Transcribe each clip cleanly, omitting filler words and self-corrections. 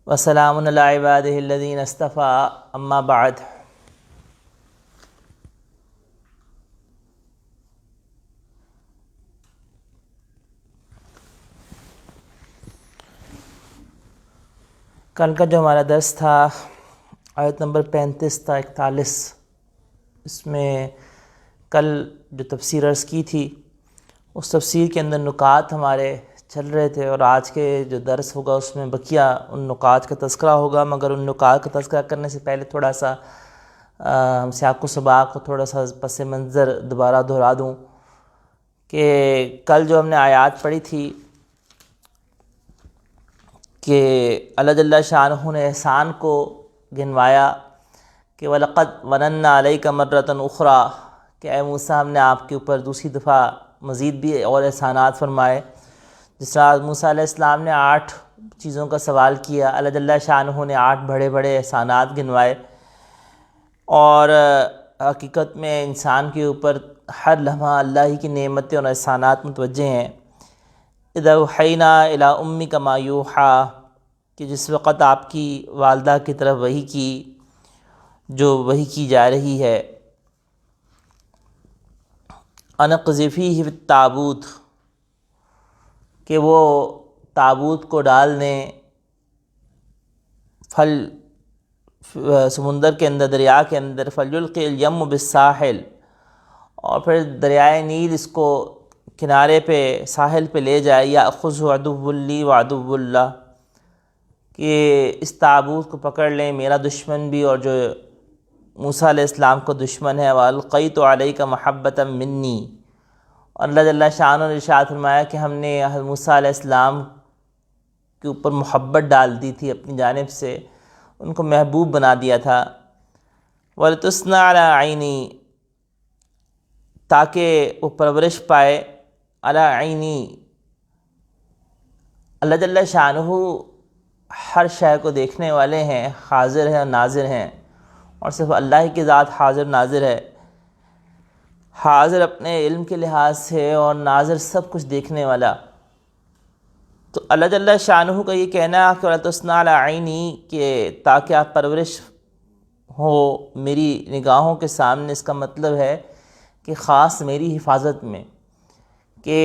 وسلام علی عبادہ الذین اصطفیٰ اما بعد۔ کل کا جو ہمارا درس تھا آیت نمبر 35 تا 41، اس میں کل جو تفسیر عرض کی تھی اس تفسیر کے اندر نکات ہمارے چل رہے تھے، اور آج کے جو درس ہوگا اس میں بقیہ ان نکات کا تذکرہ ہوگا۔ مگر ان نکات کا تذکرہ کرنے سے پہلے تھوڑا سا ہم سیاق و سباق کو تھوڑا سا پس منظر دوبارہ دہرا دوں کہ کل جو ہم نے آیات پڑھی تھی کہ اللہ جل شانہ نے احسان کو گنوایا کہ وَلَقَدْ مَنَنَّا عَلَيْكَ مَرَّةً أُخْرَىٰ، کہ اے موسیٰ ہم نے آپ کے اوپر دوسری دفعہ مزید بھی اور احسانات فرمائے۔ جس طرح موسیٰ علیہ السلام نے 8 چیزوں کا سوال کیا، اللہ جل شانہ نے 8 بڑے بڑے احسانات گنوائے، اور حقیقت میں انسان کے اوپر ہر لمحہ اللہ ہی کی نعمتیں اور احسانات متوجہ ہیں۔ اِذْ أَوْحَيْنَا إِلَىٰ أُمِّكَ مَا يُوحَىٰ، کہ جس وقت آپ کی والدہ کی طرف وحی کی جو وحی کی جا رہی ہے۔ أَنِ اقْذِفِيهِ فِي التَّابُوتِ، کہ وہ تابوت کو ڈال دیں سمندر کے اندر، دریا کے اندر، فَلْيُلْقِ الْيَمُّ بِالسَّاحِلِ، اور پھر دریائے نیل اس کو کنارے پہ ساحل پہ لے جائے، يَأْخُذْهُ عَدُوٌّ لِّي وَعَدُوٌّ لَّهُ، کہ اس تابوت کو پکڑ لیں میرا دشمن بھی اور جو موسیٰ علیہ السلام کو دشمن ہے۔ وَأَلْقَيْتُ عَلَيْكَ مَحَبَّةً مِّنِّي، اور اللہ جل شانہ نے ارشاد فرمایا کہ ہم نے موسیٰ علیہ السلام کے اوپر محبت ڈال دی تھی اپنی جانب سے، ان کو محبوب بنا دیا تھا۔ وَلِتُصْنَعَ عَلَىٰ عَيْنِي، تاکہ وہ پرورش پائے، عَلَىٰ عَيْنِي، اللہ جل شانہ ہر شے کو دیکھنے والے ہیں، حاضر ہیں اور ناظر ہیں، اور صرف اللہ ہی کی ذات حاضر ناظر ہے، حاضر اپنے علم کے لحاظ سے اور ناظر سب کچھ دیکھنے والا۔ تو اللہ جل شانہ کا یہ کہنا ہے کہ وَلَتُصْنَعَ عَلَىٰ عَيْنِي، کہ تاکہ آپ پرورش ہو میری نگاہوں کے سامنے، اس کا مطلب ہے کہ خاص میری حفاظت میں، کہ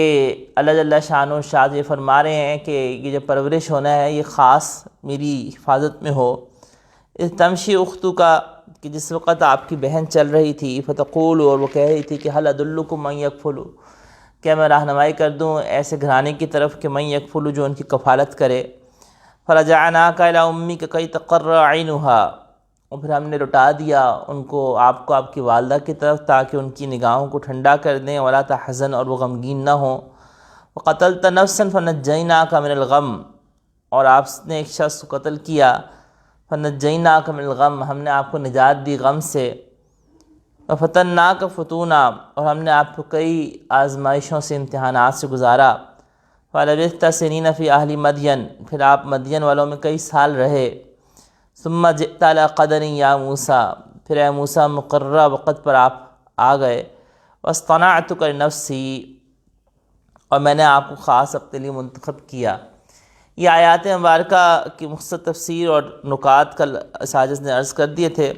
اللہ جل شانہ ارشاد یہ فرما رہے ہیں کہ یہ جو پرورش ہونا ہے یہ خاص میری حفاظت میں ہو۔ اِذْ تَمْشِي أُخْتُكَ، کہ جس وقت آپ کی بہن چل رہی تھی، فَتَقُولُ، اور وہ کہہ رہی تھی کہ هَلْ أَدُلُّكُم مَّن يَكْفُلُ، کیا میں رہنمائی کر دوں ایسے گھرانے کی طرف کہ مَن يَكْفُلُ، جو ان کی کفالت کرے۔ فَرَجَعْنَاكَ إِلَىٰ أُمِّكَ كَيْ تَقَرَّ عَيْنُهَا، اور پھر ہم نے لوٹا دیا ان کو آپ کی والدہ کی طرف تاکہ ان کی نگاہوں کو ٹھنڈا کر دیں، وَلَا تَحْزَنْ، اور وہ غمگین نہ ہوں۔ وَقَتَلْتَ نَفْسًا فَنَجَّيْنَاكَ مِنَ الْغَمِّ، اور آپ نے ایک شخص کو قتل کیا، فَنَجَّيْنَاكَ مِنَ الْغَمِّ، ہم نے آپ کو نجات دی غم سے۔ وَفَتَنَّاكَ فُتُونًا، اور ہم نے آپ کو کئی آزمائشوں سے، امتحانات سے گزارا۔ فَلَبِثْتَ سِنِينَ فِي أَهْلِ مَدْيَنَ، پھر آپ مدین والوں میں کئی سال رہے۔ ثُمَّ جِئْتَ عَلَىٰ قَدَرٍ يَا موسیٰ، پھر اے موسیٰ مقررہ وقت پر آپ آ گئے۔ وَاصْطَنَعْتُكَ لِنَفْسِي، اور میں نے آپ کو خاص اپنے لیے منتخب کیا۔ یہ آیات مبارکہ کی مختصر تفسیر اور نکات کل اساتذہ نے عرض کر دیے تھے،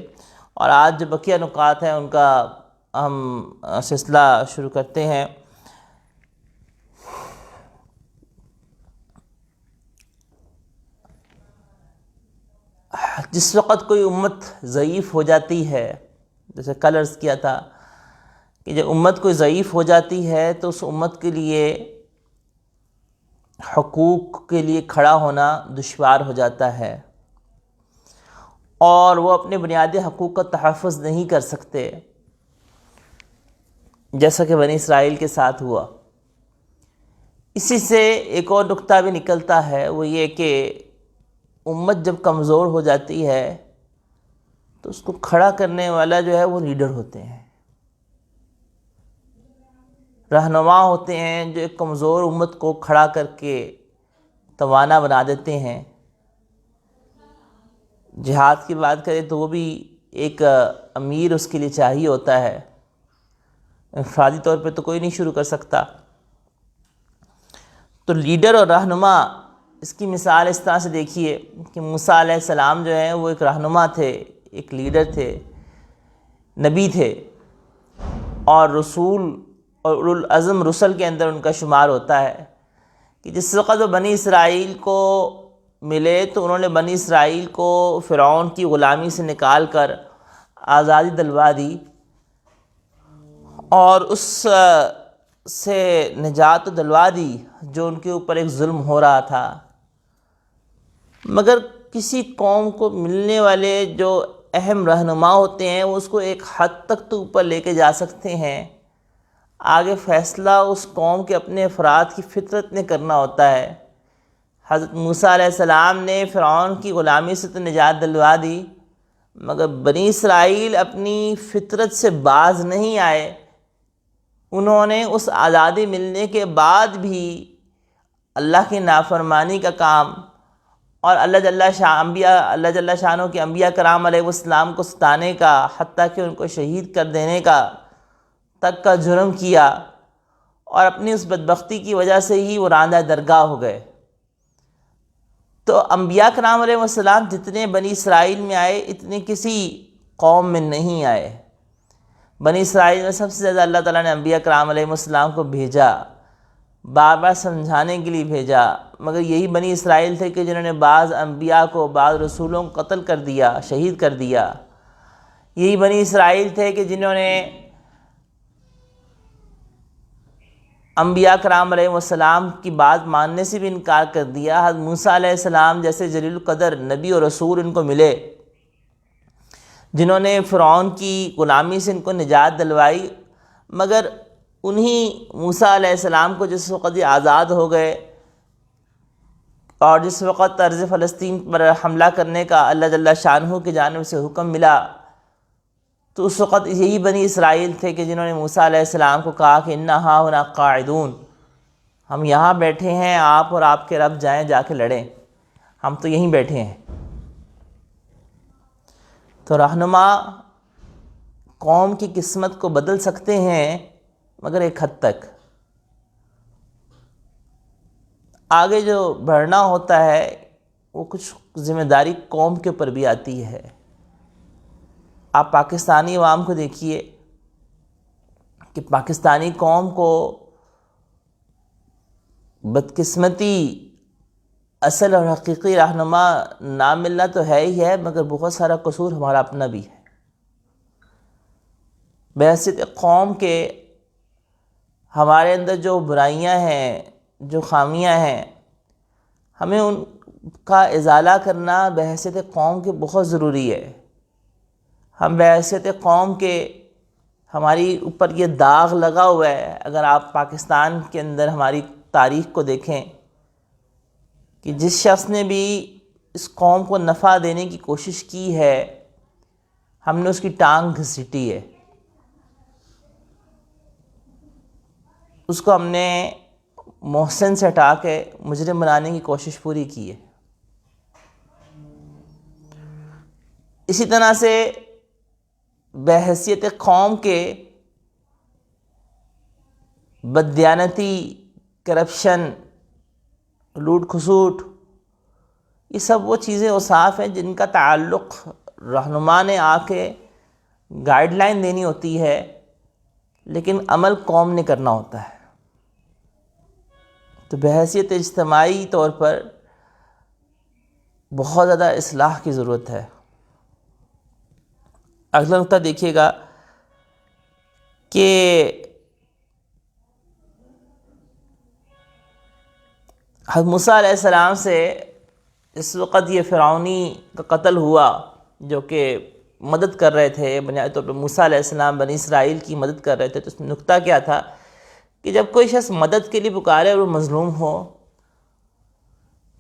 اور آج جو بقیہ نکات ہیں ان کا ہم سلسلہ شروع کرتے ہیں۔ جس وقت کوئی امت ضعیف ہو جاتی ہے، جیسے کل عرض کیا تھا کہ جب امت کوئی ضعیف ہو جاتی ہے تو اس امت کے لیے حقوق کے لیے کھڑا ہونا دشوار ہو جاتا ہے، اور وہ اپنے بنیادی حقوق کا تحفظ نہیں کر سکتے، جیسا کہ بنی اسرائیل کے ساتھ ہوا۔ اسی سے ایک اور نکتہ بھی نکلتا ہے، وہ یہ کہ امت جب کمزور ہو جاتی ہے تو اس کو کھڑا کرنے والا جو ہے وہ لیڈر ہوتے ہیں، رہنما ہوتے ہیں، جو ایک کمزور امت کو کھڑا کر کے توانا بنا دیتے ہیں۔ جہاد کی بات کریں تو وہ بھی ایک امیر اس کے لیے چاہیے ہوتا ہے، انفرادی طور پہ تو کوئی نہیں شروع کر سکتا۔ تو لیڈر اور رہنما اس کی مثال اس طرح سے دیکھیے کہ موسیٰ علیہ السلام جو ہیں وہ ایک رہنما تھے، ایک لیڈر تھے، نبی تھے، اور رسول اور اولو العزم رسل کے اندر ان کا شمار ہوتا ہے کہ جس وقت وہ بنی اسرائیل کو ملے تو انہوں نے بنی اسرائیل کو فرعون کی غلامی سے نکال کر آزادی دلوا دی اور اس سے نجات دلوا دی جو ان کے اوپر ایک ظلم ہو رہا تھا۔ مگر کسی قوم کو ملنے والے جو اہم رہنما ہوتے ہیں وہ اس کو ایک حد تک تو اوپر لے کے جا سکتے ہیں، آگے فیصلہ اس قوم کے اپنے افراد کی فطرت نے کرنا ہوتا ہے۔ حضرت موسیٰ علیہ السلام نے فرعون کی غلامی سے تو نجات دلوا دی، مگر بنی اسرائیل اپنی فطرت سے باز نہیں آئے۔ انہوں نے اس آزادی ملنے کے بعد بھی اللہ کی نافرمانی کا کام اور اللہ جل شانہ کے انبیاء کرام علیہ السلام کو ستانے کا، حتیٰ کہ ان کو شہید کر دینے کا تک کا جرم کیا، اور اپنی اس بدبختی کی وجہ سے ہی وہ راندہ درگاہ ہو گئے۔ تو انبیاء کرام علیہ السلام جتنے بنی اسرائیل میں آئے اتنے کسی قوم میں نہیں آئے۔ بنی اسرائیل میں سب سے زیادہ اللہ تعالیٰ نے انبیاء کرام علیہ السلام کو بھیجا، بار بار سمجھانے کے لیے بھیجا، مگر یہی بنی اسرائیل تھے کہ جنہوں نے بعض انبیاء کو، بعض رسولوں کو قتل کر دیا، شہید کر دیا۔ یہی بنی اسرائیل تھے کہ جنہوں نے انبیاء کرام علیہ السلام کی بات ماننے سے بھی انکار کر دیا۔ حضرت موسیٰ علیہ السلام جیسے جلیل القدر نبی اور رسول ان کو ملے، جنہوں نے فرعون کی غلامی سے ان کو نجات دلوائی، مگر انہی موسیٰ علیہ السلام کو جس وقت یہ آزاد ہو گئے اور جس وقت ارض فلسطین پر حملہ کرنے کا اللہ جل شانہ کی جانب سے حکم ملا، تو اس وقت یہی بنی اسرائیل تھے کہ جنہوں نے موسیٰ علیہ السلام کو کہا کہ اِنَّا ہَاهُنَا قَاعِدُونَ، ہم یہاں بیٹھے ہیں، آپ اور آپ کے رب جائیں جا کے لڑیں، ہم تو یہیں بیٹھے ہیں۔ تو رہنما قوم کی قسمت کو بدل سکتے ہیں مگر ایک حد تک، آگے جو بڑھنا ہوتا ہے وہ کچھ ذمہ داری قوم کے اوپر بھی آتی ہے۔ آپ پاکستانی عوام کو دیکھیے کہ پاکستانی قوم کو بدقسمتی اصل اور حقیقی رہنما نہ ملنا تو ہے ہی ہے، مگر بہت سارا قصور ہمارا اپنا بھی ہے۔ بحیثیت قوم کے ہمارے اندر جو برائیاں ہیں، جو خامیاں ہیں، ہمیں ان کا ازالہ کرنا بحیثیت قوم کے بہت ضروری ہے۔ ہم بحیثیت قوم کے، ہماری اوپر یہ داغ لگا ہوا ہے۔ اگر آپ پاکستان کے اندر ہماری تاریخ کو دیکھیں کہ جس شخص نے بھی اس قوم کو نفع دینے کی کوشش کی ہے، ہم نے اس کی ٹانگ گھسیٹی ہے، اس کو ہم نے محسن سے ہٹا کے مجرم بنانے کی کوشش پوری کی ہے۔ اسی طرح سے بحیثیت قوم کے بددیانتی، کرپشن، لوٹ کھسوٹ، یہ سب وہ چیزیں اوصاف ہیں جن کا تعلق رہنما نے آ کے گائیڈ لائن دینی ہوتی ہے، لیکن عمل قوم نے کرنا ہوتا ہے۔ تو بحیثیت اجتماعی طور پر بہت زیادہ اصلاح کی ضرورت ہے۔ اگلا نقطہ دیکھیے گا کہ حضرت موسیٰ علیہ السلام سے اس وقت یہ فرعونی کا قتل ہوا جو کہ مدد کر رہے تھے، بنیادی طور پر موسیٰ علیہ السلام بنی اسرائیل کی مدد کر رہے تھے، تو اس میں نقطہ کیا تھا کہ جب کوئی شخص مدد کے لیے پکارے اور وہ مظلوم ہو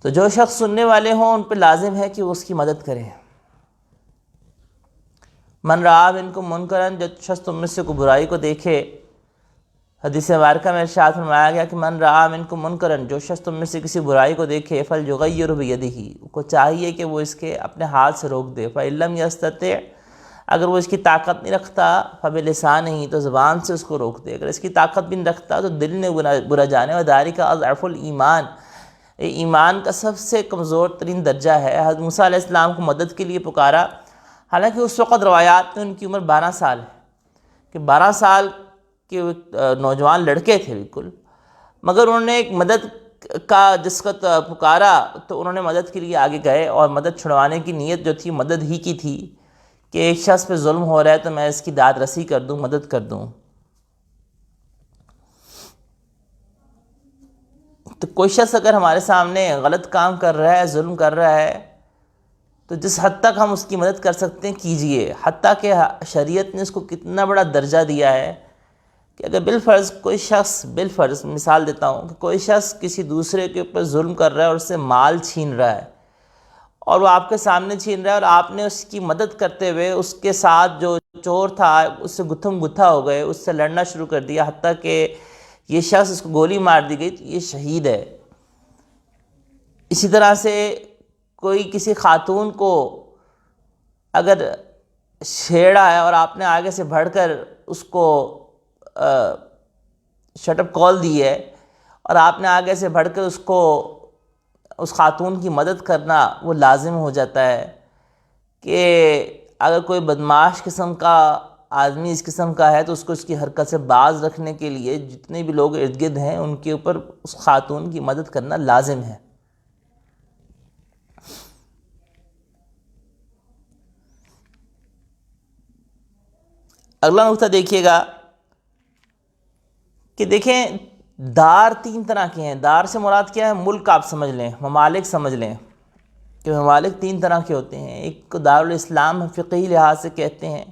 تو جو شخص سننے والے ہوں ان پہ لازم ہے کہ وہ اس کی مدد کریں۔ من رآ منکم منکرا، جو شخص تم میں سے کوئی برائی کو دیکھے، حدیث مبارکہ میں ارشاد فرمایا گیا کہ من رآ منکم منکرا، جو شخص تم میں سے کسی برائی کو دیکھے فلیغیرہ بیدہ، کو چاہیے کہ وہ اس کے اپنے ہاتھ سے روک دے، فإن لم یستطع، اگر وہ اس کی طاقت نہیں رکھتا فبلسانہ، تو زبان سے اس کو روک دے، اگر اس کی طاقت بھی نہیں رکھتا تو دل میں برا جانے، اور ذالک اضعف الایمان، ایمان کا سب سے کمزور ترین درجہ ہے۔ حضرت موسیٰ علیہ السلام کو مدد کے لیے پکارا، حالانکہ اس وقت روایات میں ان کی عمر 12 سال ہے، کہ 12 سال کے نوجوان لڑکے تھے بالکل، مگر انہوں نے ایک مدد کا جس وقت پکارا تو انہوں نے مدد کے لیے آگے گئے، اور مدد چھڑوانے کی نیت جو تھی مدد ہی کی تھی، کہ ایک شخص پہ ظلم ہو رہا ہے تو میں اس کی داد رسی کر دوں، مدد کر دوں۔ تو کوئی شخص اگر ہمارے سامنے غلط کام کر رہا ہے، ظلم کر رہا ہے، تو جس حد تک ہم اس کی مدد کر سکتے ہیں کیجئے، حتیٰ کہ شریعت نے اس کو کتنا بڑا درجہ دیا ہے کہ اگر بالفرض کوئی شخص، بالفرض مثال دیتا ہوں کہ کوئی شخص کسی دوسرے کے اوپر ظلم کر رہا ہے اور اس سے مال چھین رہا ہے، اور وہ آپ کے سامنے چھین رہا ہے، اور آپ نے اس کی مدد کرتے ہوئے اس کے ساتھ جو چور تھا اس سے گتھم گتھا ہو گئے، اس سے لڑنا شروع کر دیا، حتیٰ کہ یہ شخص اس کو گولی مار دی گئی، تو یہ شہید ہے۔ اسی طرح سے کوئی کسی خاتون کو اگر چھیڑا ہے اور آپ نے آگے سے بڑھ کر اس کو شٹ اپ کال دی ہے، اور آپ نے آگے سے بڑھ کر اس خاتون کی مدد کرنا وہ لازم ہو جاتا ہے، کہ اگر کوئی بدمعاش قسم کا آدمی اس قسم کا ہے تو اس کو اس کی حرکت سے باز رکھنے کے لیے جتنے بھی لوگ ارد گرد ہیں ان کے اوپر اس خاتون کی مدد کرنا لازم ہے۔ اگلا نقطہ دیکھیے گا کہ دیکھیں دار 3 طرح کے ہیں۔ دار سے مراد کیا ہے؟ ملک آپ سمجھ لیں، ممالک سمجھ لیں کہ ممالک 3 طرح کے ہوتے ہیں۔ ایک کو دارالاسلام فقہی لحاظ سے کہتے ہیں،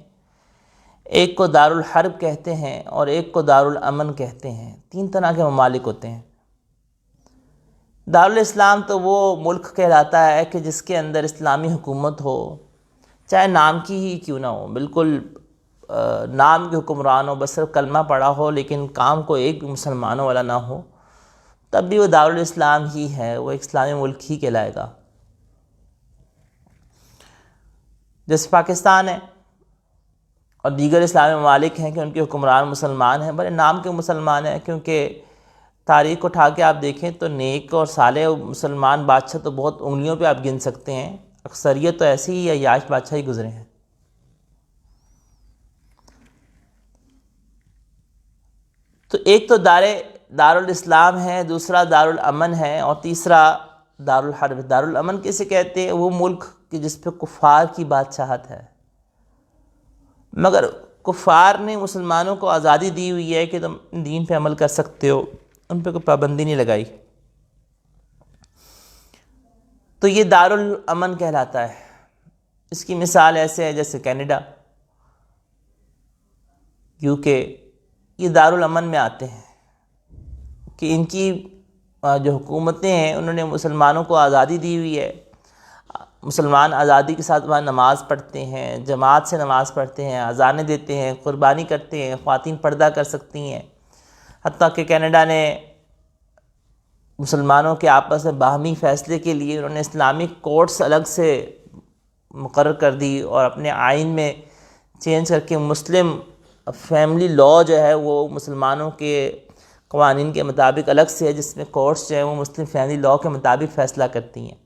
ایک کو دارالحرب کہتے ہیں، اور ایک کو دارالامن کہتے ہیں۔ 3 طرح کے ممالک ہوتے ہیں۔ دارالاسلام تو وہ ملک کہلاتا ہے کہ جس کے اندر اسلامی حکومت ہو، چاہے نام کی ہی کیوں نہ ہو، بالکل نام کے حکمران ہو، بس صرف کلمہ پڑا ہو لیکن کام کو ایک بھی مسلمانوں والا نہ ہو، تب بھی وہ دارالاسلام ہی ہے، وہ ایک اسلامی ملک ہی کہلائے گا۔ جیسے پاکستان ہے اور دیگر اسلامی ممالک ہیں کہ ان کے حکمران مسلمان ہیں، بڑے نام کے مسلمان ہیں، کیونکہ تاریخ کو اٹھا کے آپ دیکھیں تو نیک اور صالح مسلمان بادشاہ تو بہت انگلیوں پہ آپ گن سکتے ہیں، اکثریت تو ایسی ہی عیاش بادشاہ ہی گزرے ہیں۔ تو ایک تو دارالاسلام ہے، دوسرا دارالامن ہے، اور تیسرا دارالحرب۔ دارالامن کسے کہتے ہیں؟ وہ ملک کہ جس پہ کفار کی بادشاہت ہے، مگر کفار نے مسلمانوں کو آزادی دی ہوئی ہے کہ تم دین پہ عمل کر سکتے ہو، ان پہ کوئی پابندی نہیں لگائی، تو یہ دارالامن کہلاتا ہے۔ اس کی مثال ایسے ہے جیسے کینیڈا، UK، یہ دارالامن میں آتے ہیں کہ ان کی جو حکومتیں ہیں انہوں نے مسلمانوں کو آزادی دی ہوئی ہے، مسلمان آزادی کے ساتھ وہاں نماز پڑھتے ہیں، جماعت سے نماز پڑھتے ہیں، اذانیں دیتے ہیں، قربانی کرتے ہیں، خواتین پردہ کر سکتی ہیں، حتیٰ کہ کینیڈا نے مسلمانوں کے آپس میں باہمی فیصلے کے لیے انہوں نے اسلامک کورٹس الگ سے مقرر کر دی، اور اپنے آئین میں چینج کر کے مسلم فیملی لاء جو ہے وہ مسلمانوں کے قوانین کے مطابق الگ سے ہے، جس میں کورٹس جو ہیں وہ مسلم فیملی لاء کے مطابق فیصلہ کرتی ہیں۔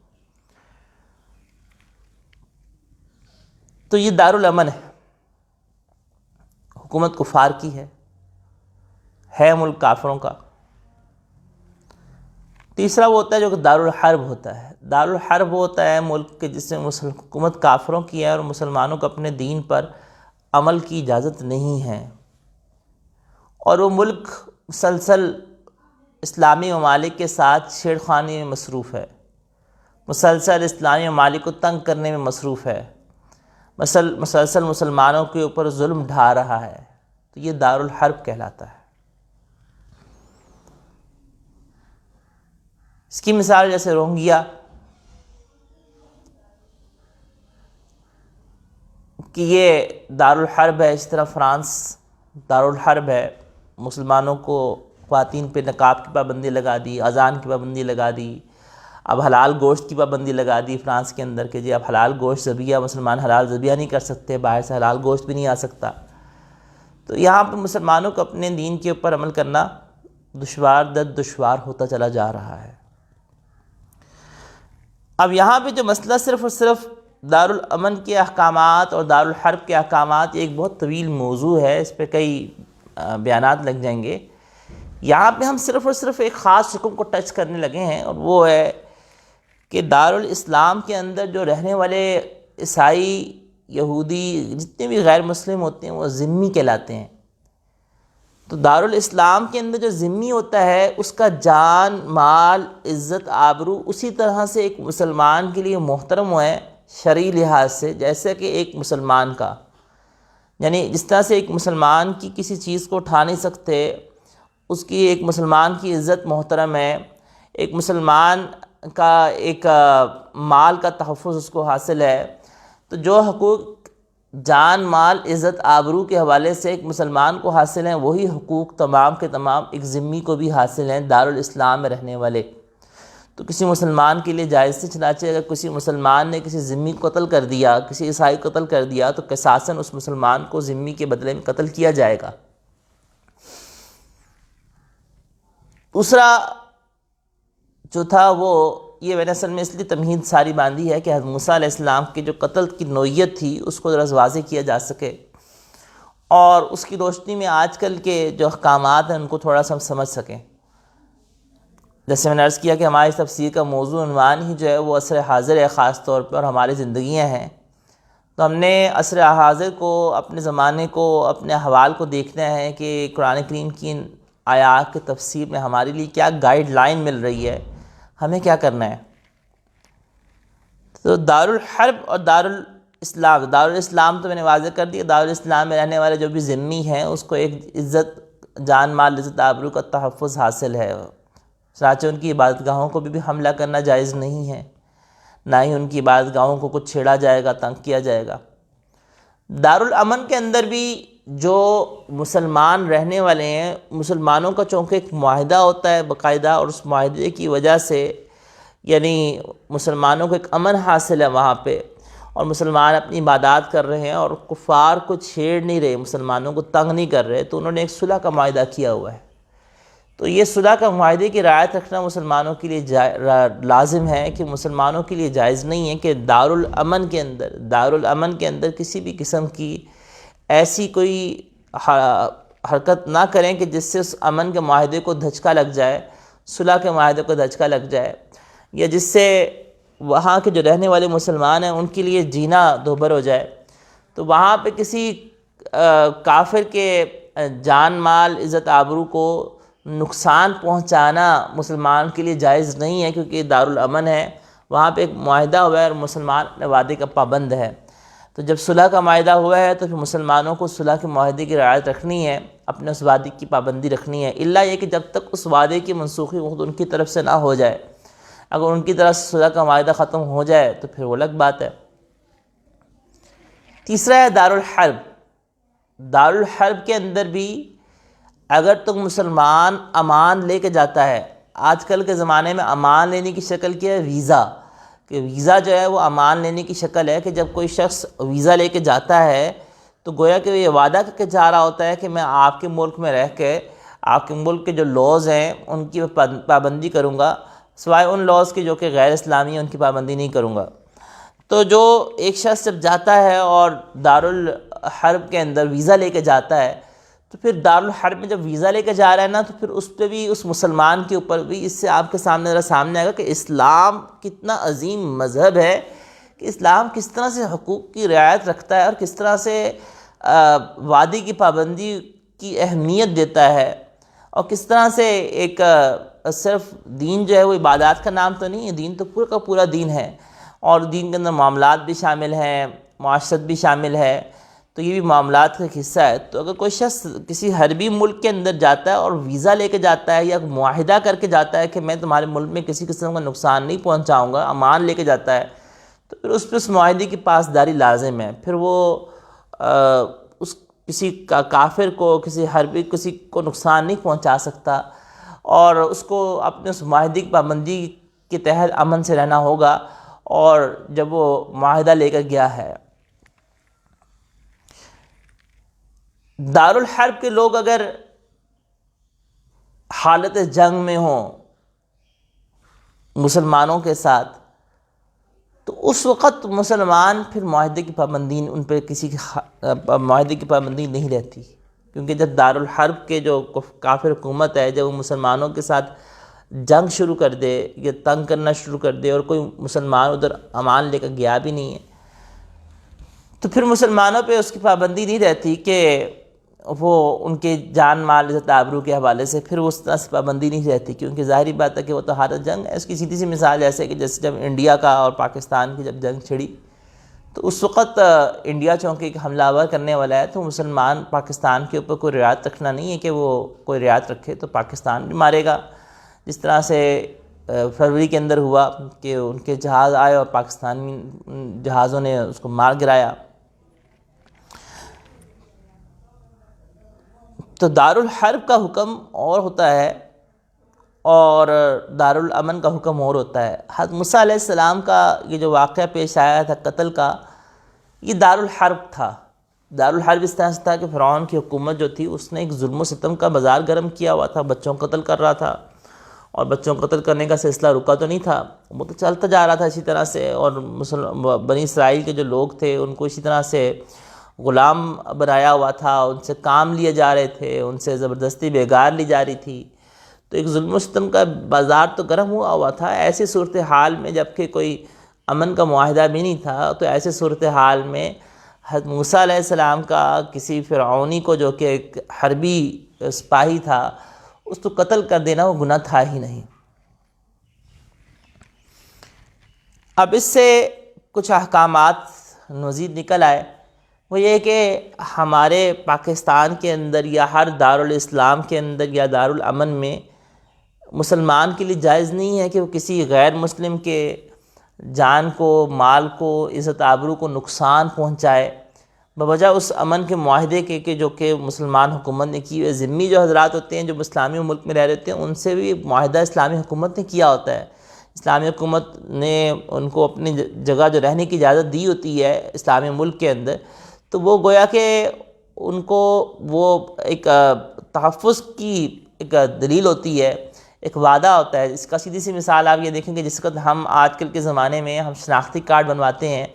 تو یہ دارالامن ہے، حکومت کفار کی ہے ملک کافروں کا۔ تیسرا وہ ہوتا ہے جو کہ دارالحرب ہوتا ہے۔ دارالحرب وہ ہوتا ہے ملک کے جس میں حکومت کافروں کی ہے اور مسلمانوں کو اپنے دین پر عمل کی اجازت نہیں ہے، اور وہ ملک مسلسل اسلامی ممالک کے ساتھ چھیڑخانی میں مصروف ہے، مسلسل اسلامی ممالک کو تنگ کرنے میں مصروف ہے، مسلسل مسلمانوں کے اوپر ظلم ڈھا رہا ہے، تو یہ دارالحرب کہلاتا ہے۔ اس کی مثال جیسے روہنگیا کہ یہ دارالحرب ہے، اس طرح فرانس دارالحرب ہے، مسلمانوں کو خواتین پہ نقاب کی پابندی لگا دی، اذان کی پابندی لگا دی، اب حلال گوشت کی پابندی لگا دی فرانس کے اندر کہ جی اب حلال گوشت ذبیحہ مسلمان حلال ذبیحہ نہیں کر سکتے، باہر سے حلال گوشت بھی نہیں آ سکتا۔ تو یہاں پہ مسلمانوں کو اپنے دین کے اوپر عمل کرنا دشوار ہوتا چلا جا رہا ہے۔ اب یہاں پہ جو مسئلہ صرف اور صرف دارالامن کے احکامات اور دارالحرب کے احکامات، یہ ایک بہت طویل موضوع ہے، اس پہ کئی بیانات لگ جائیں گے۔ یہاں پہ ہم صرف اور صرف ایک خاص حکم کو ٹچ کرنے لگے ہیں، اور وہ ہے کہ دارالاسلام کے اندر جو رہنے والے عیسائی، یہودی، جتنے بھی غیر مسلم ہوتے ہیں وہ ذمی کہلاتے ہیں۔ تو دارالاسلام کے اندر جو ذمی ہوتا ہے اس کا جان، مال، عزت، آبرو اسی طرح سے ایک مسلمان کے لیے محترم ہے شرعی لحاظ سے، جیسے کہ ایک مسلمان کا، یعنی جس طرح سے ایک مسلمان کی کسی چیز کو اٹھا نہیں سکتے، اس کی ایک مسلمان کی عزت محترم ہے، ایک مسلمان کا ایک مال کا تحفظ اس کو حاصل ہے۔ تو جو حقوق جان، مال، عزت، آبرو کے حوالے سے ایک مسلمان کو حاصل ہیں، وہی حقوق تمام کے تمام ایک ذمی کو بھی حاصل ہیں دارالاسلام میں رہنے والے۔ تو کسی مسلمان کے لیے جائز سے، چنانچہ اگر کسی مسلمان نے کسی ذمی کو قتل کر دیا، کسی عیسائی کو قتل کر دیا، تو قصاصاً اس مسلمان کو ذمی کے بدلے میں قتل کیا جائے گا۔ دوسرا جو تھا وہ یہ، میں نے اصل میں اس لیے تمہید ساری باندھی ہے کہ حضرت موسیٰ علیہ السلام کے جو قتل کی نوعیت تھی اس کو ذرا واضح کیا جا سکے، اور اس کی روشنی میں آج کل کے جو احکامات ہیں ان کو تھوڑا سا ہم سمجھ سکیں۔ جیسے میں نے عرض کیا کہ ہماری تفسیر کا موضوع عنوان ہی جو ہے وہ عصر حاضر ہے خاص طور پر، اور ہماری زندگیاں ہیں، تو ہم نے عصر حاضر کو، اپنے زمانے کو، اپنے احوال کو دیکھنا ہے کہ قرآن کریم کی ان آیات کی تفسیر میں ہمارے لیے کیا گائیڈ لائن مل رہی ہے، ہمیں کیا کرنا ہے۔ تو دارالحرب اور دارالاسلام تو میں نے واضح کر دیا، دارالاسلام میں رہنے والے جو بھی ذمی ہیں اس کو ایک عزت، جان، مال، عزت، آبرو کا تحفظ حاصل ہے، چنانچہ ان کی عبادت گاہوں کو بھی حملہ کرنا جائز نہیں ہے، نہ ہی ان کی عبادت گاہوں کو کچھ چھیڑا جائے گا، تنگ کیا جائے گا۔ دارالامن کے اندر بھی جو مسلمان رہنے والے ہیں، مسلمانوں کا چونکہ ایک معاہدہ ہوتا ہے باقاعدہ، اور اس معاہدے کی وجہ سے یعنی مسلمانوں کو ایک امن حاصل ہے وہاں پہ، اور مسلمان اپنی عبادات کر رہے ہیں اور کفار کو چھیڑ نہیں رہے، مسلمانوں کو تنگ نہیں کر رہے، تو انہوں نے ایک صلح کا معاہدہ کیا ہوا ہے۔ تو یہ صلح کا معاہدے کی رعایت رکھنا مسلمانوں کے لیے لازم ہے، کہ مسلمانوں کے لیے جائز نہیں ہے کہ دارالامن کے اندر کسی بھی قسم کی ایسی کوئی حرکت نہ کریں کہ جس سے اس امن کے معاہدے کو دھچکا لگ جائے، صلح کے معاہدے کو دھچکا لگ جائے، یا جس سے وہاں کے جو رہنے والے مسلمان ہیں ان کے لیے جینا دوبھر ہو جائے۔ تو وہاں پہ کسی کافر کے جان، مال، عزت، آبرو کو نقصان پہنچانا مسلمان کے لیے جائز نہیں ہے، کیونکہ دارالامن ہے، وہاں پہ ایک معاہدہ ہوا ہے اور مسلمان اپنے وعدے کا پابند ہے۔ تو جب صلح کا معاہدہ ہوا ہے تو پھر مسلمانوں کو صلح کے معاہدے کی رعایت رکھنی ہے، اپنے اس وعدے کی پابندی رکھنی ہے، الا یہ کہ جب تک اس وعدے کی منسوخی خود ان کی طرف سے نہ ہو جائے۔ اگر ان کی طرف سے صلح کا معاہدہ ختم ہو جائے تو پھر وہ الگ بات ہے۔ تیسرا ہے دارالحرب۔ دارالحرب کے اندر بھی اگر تو مسلمان امان لے کے جاتا ہے، آج کل کے زمانے میں امان لینے کی شکل کیا ہے؟ ویزا، کہ ویزا جو ہے وہ امان لینے کی شکل ہے، کہ جب کوئی شخص ویزا لے کے جاتا ہے تو گویا کہ یہ وعدہ کر کے جا رہا ہوتا ہے کہ میں آپ کے ملک میں رہ کے آپ کے ملک کے جو لاز ہیں ان کی پابندی کروں گا، سوائے ان لاز کے جو کہ غیر اسلامی ہیں ان کی پابندی نہیں کروں گا۔ تو جو ایک شخص جب جاتا ہے اور دارالحرب کے اندر ویزا لے کے جاتا ہے، تو پھر دارالحرب میں جب ویزا لے کے جا رہا ہے نا، تو پھر اس پہ بھی، اس مسلمان کے اوپر بھی، اس سے آپ کے سامنے ذرا سامنے آئے گا کہ اسلام کتنا عظیم مذہب ہے، کہ اسلام کس طرح سے حقوق کی رعایت رکھتا ہے اور کس طرح سے وعدے کی پابندی کی اہمیت دیتا ہے، اور کس طرح سے ایک صرف دین جو ہے وہ عبادات کا نام تو نہیں ہے، دین تو پورا کا پورا دین ہے، اور دین کے اندر معاملات بھی شامل ہیں، معاشرت بھی شامل ہے، تو یہ بھی معاملات کا ایک حصہ ہے۔ تو اگر کوئی شخص کسی حربی ملک کے اندر جاتا ہے اور ویزا لے کے جاتا ہے یا معاہدہ کر کے جاتا ہے کہ میں تمہارے ملک میں کسی قسم کا نقصان نہیں پہنچاؤں گا، امان لے کے جاتا ہے، تو پھر اس پہ اس معاہدے کی پاسداری لازم ہے۔ پھر وہ اس کسی کافر کو، کسی حربی کسی کو نقصان نہیں پہنچا سکتا، اور اس کو اپنے اس معاہدے کی پابندی کے تحت امن سے رہنا ہوگا، اور جب وہ معاہدہ لے کر گیا ہے۔ دارالحرب کے لوگ اگر حالت جنگ میں ہوں مسلمانوں کے ساتھ، تو اس وقت مسلمان پھر معاہدے کی پابندی ان پہ کسی کی معاہدے کی پابندی نہیں رہتی، کیونکہ جب دارالحرب کے جو کافر حکومت ہے جب وہ مسلمانوں کے ساتھ جنگ شروع کر دے یا تنگ کرنا شروع کر دے اور کوئی مسلمان ادھر امان لے کر گیا بھی نہیں ہے، تو پھر مسلمانوں پہ اس کی پابندی نہیں رہتی کہ وہ ان کے جان مال عزت آبرو کے حوالے سے پھر اس طرح سے پابندی نہیں رہتی، کیونکہ ظاہری بات ہے کہ وہ تو حالت جنگ ہے۔ اس کی سیدھی سی مثال ایسے کہ جیسے جب انڈیا کا اور پاکستان کی جب جنگ چھڑی تو اس وقت انڈیا چونکہ ایک حملہ آور کرنے والا ہے تو مسلمان پاکستان کے اوپر کوئی رعایت رکھنا نہیں ہے کہ وہ کوئی رعایت رکھے تو پاکستان بھی مارے گا، جس طرح سے فروری کے اندر ہوا کہ ان کے جہاز آئے اور پاکستانی جہازوں نے اس کو مار گرایا۔ تو دارالحرب کا حکم اور ہوتا ہے اور دارالامن کا حکم اور ہوتا ہے۔ حضرت موسیٰ علیہ السلام کا یہ جو واقعہ پیش آیا تھا قتل کا، یہ دارالحرب تھا۔ دارالحرب اس طرح سے تھا کہ فرعون کی حکومت جو تھی اس نے ایک ظلم و ستم کا بازار گرم کیا ہوا تھا، بچوں کو قتل کر رہا تھا، اور بچوں کو قتل کرنے کا سلسلہ رکا تو نہیں تھا، وہ تو چلتا جا رہا تھا اسی طرح سے، اور بنی اسرائیل کے جو لوگ تھے ان کو اسی طرح سے غلام بنایا ہوا تھا، ان سے کام لیے جا رہے تھے، ان سے زبردستی بیگار لی جا رہی تھی، تو ایک ظلم و ستم کا بازار تو گرم ہوا تھا۔ ایسی صورتحال میں جبکہ کوئی امن کا معاہدہ بھی نہیں تھا، تو ایسے صورتحال میں حضرت موسیٰ علیہ السلام کا کسی فرعونی کو جو کہ ایک حربی سپاہی تھا اس کو قتل کر دینا وہ گناہ تھا ہی نہیں۔ اب اس سے کچھ احکامات مزید نکل آئے، وہ یہ کہ ہمارے پاکستان کے اندر یا ہر دارالاسلام کے اندر یا دارالامن میں مسلمان کے لیے جائز نہیں ہے کہ وہ کسی غیر مسلم کے جان کو، مال کو، عزت آبرو کو نقصان پہنچائے بوجہ اس امن کے معاہدے کے کہ جو کہ مسلمان حکومت نے کی ہوئی۔ ذمی جو حضرات ہوتے ہیں جو اسلامی ملک میں رہ رہے ہوتے ہیں ان سے بھی معاہدہ اسلامی حکومت نے کیا ہوتا ہے، اسلامی حکومت نے ان کو اپنی جگہ جو رہنے کی اجازت دی ہوتی ہے اسلامی ملک کے اندر، تو وہ گویا کہ ان کو وہ ایک تحفظ کی ایک دلیل ہوتی ہے، ایک وعدہ ہوتا ہے۔ اس کا سیدھی سی مثال آپ یہ دیکھیں کہ جس وقت ہم آج کل کے زمانے میں ہم شناختی کارڈ بنواتے ہیں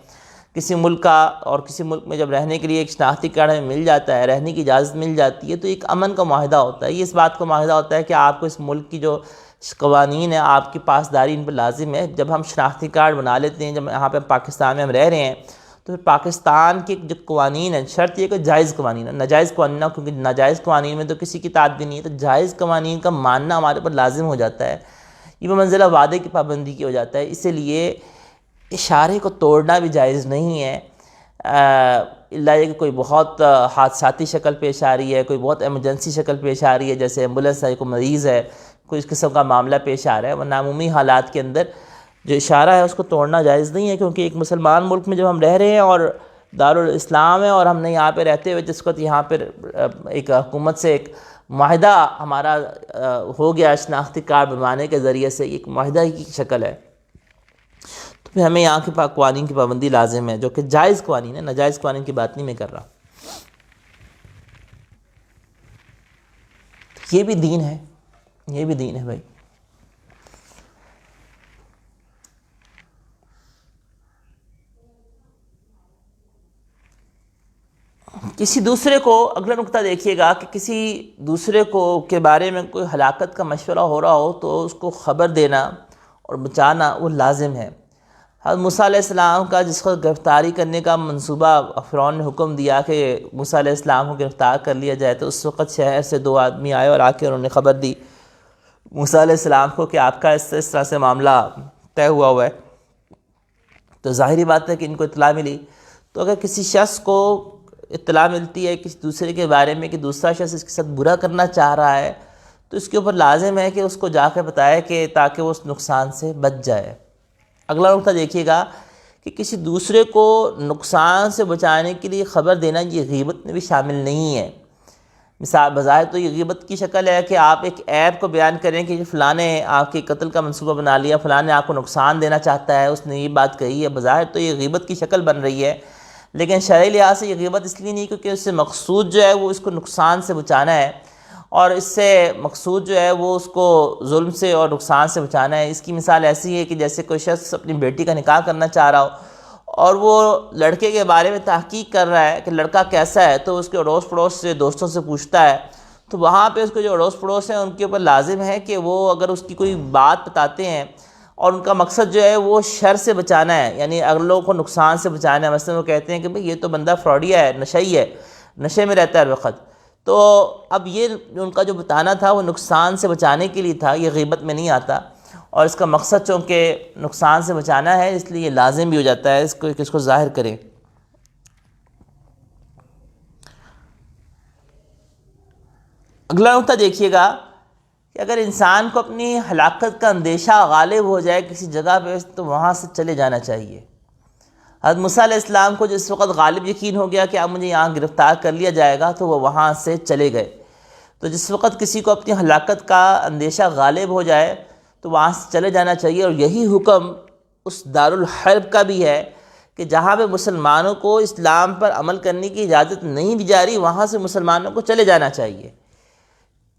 کسی ملک کا، اور کسی ملک میں جب رہنے کے لیے ایک شناختی کارڈ ہمیں مل جاتا ہے، رہنے کی اجازت مل جاتی ہے، تو ایک امن کا معاہدہ ہوتا ہے۔ یہ اس بات کا معاہدہ ہوتا ہے کہ آپ کو اس ملک کی جو قوانین ہیں آپ کی پاسداری ان پر لازم ہے۔ جب ہم شناختی کارڈ بنا لیتے ہیں، جب یہاں پہ پاکستان میں ہم رہ رہے ہیں، تو پھر پاکستان کے جو قوانین ہیں، شرط یہ کہ جائز قوانین ہیں، ناجائز قوانین نہ، کیونکہ ناجائز قوانین میں تو کسی کی اطاعت بھی نہیں ہے، تو جائز قوانین کا ماننا ہمارے پر لازم ہو جاتا ہے۔ یہ بمنزلہ وعدے کی پابندی کی ہو جاتا ہے، اسی لیے اشارے کو توڑنا بھی جائز نہیں ہے، اللہ یہ کہ کوئی بہت حادثاتی شکل پیش آ رہی ہے، کوئی بہت ایمرجنسی شکل پیش آ رہی ہے، جیسے ایمبولینس ہے، کوئی مریض ہے، کوئی اس قسم کا معاملہ پیش آ رہا ہے، ورنہ عمومی حالات کے اندر جو اشارہ ہے اس کو توڑنا جائز نہیں ہے، کیونکہ ایک مسلمان ملک میں جب ہم رہ رہے ہیں اور دارالاسلام ہے اور ہم نے یہاں پہ رہتے ہوئے جس وقت یہاں پر ایک حکومت سے ایک معاہدہ ہمارا ہو گیا شناختی کارڈ بنوانے کے ذریعے سے، ایک معاہدہ کی شکل ہے، تو پھر ہمیں یہاں کے قوانین کی پابندی لازم ہے، جو کہ جائز قوانین ہے، ناجائز قوانین کی بات نہیں میں کر رہا۔ یہ بھی دین ہے، یہ بھی دین ہے بھائی۔ کسی دوسرے کو، اگلا نقطہ دیکھیے گا کہ کسی دوسرے کو کے بارے میں کوئی ہلاکت کا مشورہ ہو رہا ہو تو اس کو خبر دینا اور بچانا وہ لازم ہے۔ حضرت موسیٰ علیہ السلام کا جس کو گرفتاری کرنے کا منصوبہ فرعون نے حکم دیا کہ موسیٰ علیہ السلام کو گرفتار کر لیا جائے، تو اس وقت شہر سے 2 آدمی آئے اور آ کے انہوں نے خبر دی موسیٰ علیہ السلام کو کہ آپ کا اس طرح سے معاملہ طے ہوا ہے۔ تو ظاہری بات ہے کہ ان کو اطلاع ملی، تو اگر کسی شخص کو اطلاع ملتی ہے کسی دوسرے کے بارے میں کہ دوسرا شخص اس کے ساتھ برا کرنا چاہ رہا ہے، تو اس کے اوپر لازم ہے کہ اس کو جا کے بتائے کہ تاکہ وہ اس نقصان سے بچ جائے۔ اگلا نقطہ دیکھیے گا کہ کسی دوسرے کو نقصان سے بچانے کے لیے خبر دینا یہ غیبت میں بھی شامل نہیں ہے۔ مثال بظاہر تو یہ غیبت کی شکل ہے کہ آپ ایک عیب کو بیان کریں کہ فلاں نے آپ کے قتل کا منصوبہ بنا لیا، فلاں نے آپ کو نقصان دینا چاہتا ہے، اس نے یہ بات کہی ہے، بظاہر تو یہ غیبت کی شکل بن رہی ہے، لیکن شرعی لحاظ سے یہ غیبت اس لیے نہیں کیونکہ اس سے مقصود جو ہے وہ اس کو نقصان سے بچانا ہے، اور اس سے مقصود جو ہے وہ اس کو ظلم سے اور نقصان سے بچانا ہے۔ اس کی مثال ایسی ہے کہ جیسے کوئی شخص اپنی بیٹی کا نکاح کرنا چاہ رہا ہو اور وہ لڑکے کے بارے میں تحقیق کر رہا ہے کہ لڑکا کیسا ہے، تو اس کے اڑوس پڑوس سے دوستوں سے پوچھتا ہے، تو وہاں پہ اس کے جو اڑوس پڑوس ہیں ان کے اوپر لازم ہے کہ وہ اگر اس کی کوئی بات بتاتے ہیں اور ان کا مقصد جو ہے وہ شر سے بچانا ہے، یعنی اگر لوگوں کو نقصان سے بچانا ہے، مثلا وہ کہتے ہیں کہ بھئی یہ تو بندہ فراڈیا ہے، نشئی ہے، نشے میں رہتا ہے ہر وقت، تو اب یہ ان کا جو بتانا تھا وہ نقصان سے بچانے کے لیے تھا، یہ غیبت میں نہیں آتا، اور اس کا مقصد چونکہ نقصان سے بچانا ہے اس لیے یہ لازم بھی ہو جاتا ہے اس کو ظاہر کریں۔ اگلا نقطہ دیکھیے گا کہ اگر انسان کو اپنی ہلاکت کا اندیشہ غالب ہو جائے کسی جگہ پہ تو وہاں سے چلے جانا چاہیے۔ حضرت موسیٰ علیہ السلام کو جس وقت غالب یقین ہو گیا کہ اب مجھے یہاں گرفتار کر لیا جائے گا تو وہ وہاں سے چلے گئے۔ تو جس وقت کسی کو اپنی ہلاکت کا اندیشہ غالب ہو جائے تو وہاں سے چلے جانا چاہیے، اور یہی حکم اس دارالحرب کا بھی ہے کہ جہاں پہ مسلمانوں کو اسلام پر عمل کرنے کی اجازت نہیں دی جا رہی وہاں سے مسلمانوں کو چلے جانا چاہیے۔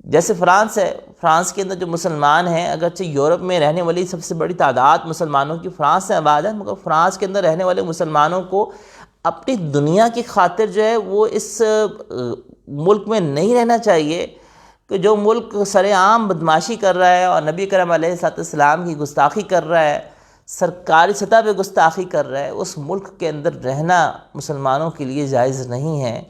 جیسے فرانس ہے، فرانس کے اندر جو مسلمان ہیں، اگرچہ یورپ میں رہنے والی سب سے بڑی تعداد مسلمانوں کی فرانس سے آباد ہے، مگر فرانس کے اندر رہنے والے مسلمانوں کو اپنی دنیا کی خاطر جو ہے وہ اس ملک میں نہیں رہنا چاہیے کہ جو ملک سر عام بدماشی کر رہا ہے اور نبی کرم علیہ السلام کی گستاخی کر رہا ہے، سرکاری سطح پہ گستاخی کر رہا ہے، اس ملک کے اندر رہنا مسلمانوں کے لیے جائز نہیں ہے۔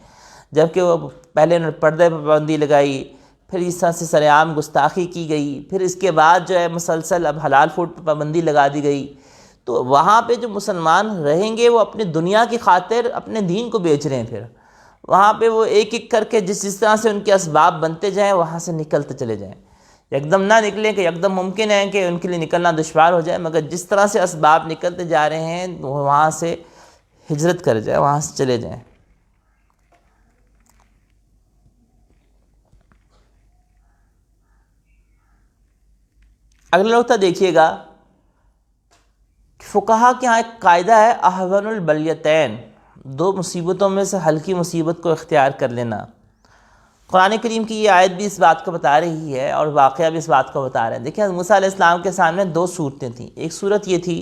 جبکہ وہ پہلے انہوں نے پردے پر پابندی لگائی، پھر اس طرح سے سر عام گستاخی کی گئی، پھر اس کے بعد جو ہے مسلسل اب حلال فوڈ پر پابندی لگا دی گئی، تو وہاں پہ جو مسلمان رہیں گے وہ اپنی دنیا کی خاطر اپنے دین کو بیچ رہے ہیں، پھر وہاں پہ وہ ایک ایک کر کے جس طرح سے ان کے اسباب بنتے جائیں وہاں سے نکلتے چلے جائیں، یکدم نہ نکلیں کہ یکدم ممکن ہے کہ ان کے لیے نکلنا دشوار ہو جائے، مگر جس طرح سے اسباب نکلتے جا رہے ہیں وہاں سے ہجرت کر جائیں، وہاں سے چلے جائیں۔ اگلا نقطہ دیکھیے گا، فقہا کے ہاں ایک قاعدہ ہے احون البلیتین، دو مصیبتوں میں سے ہلکی مصیبت کو اختیار کر لینا۔ قرآن کریم کی یہ آیت بھی اس بات کو بتا رہی ہے اور واقعہ بھی اس بات کو بتا رہے ہیں۔ دیکھیں موسیٰ علیہ السلام کے سامنے دو صورتیں تھیں، ایک صورت یہ تھی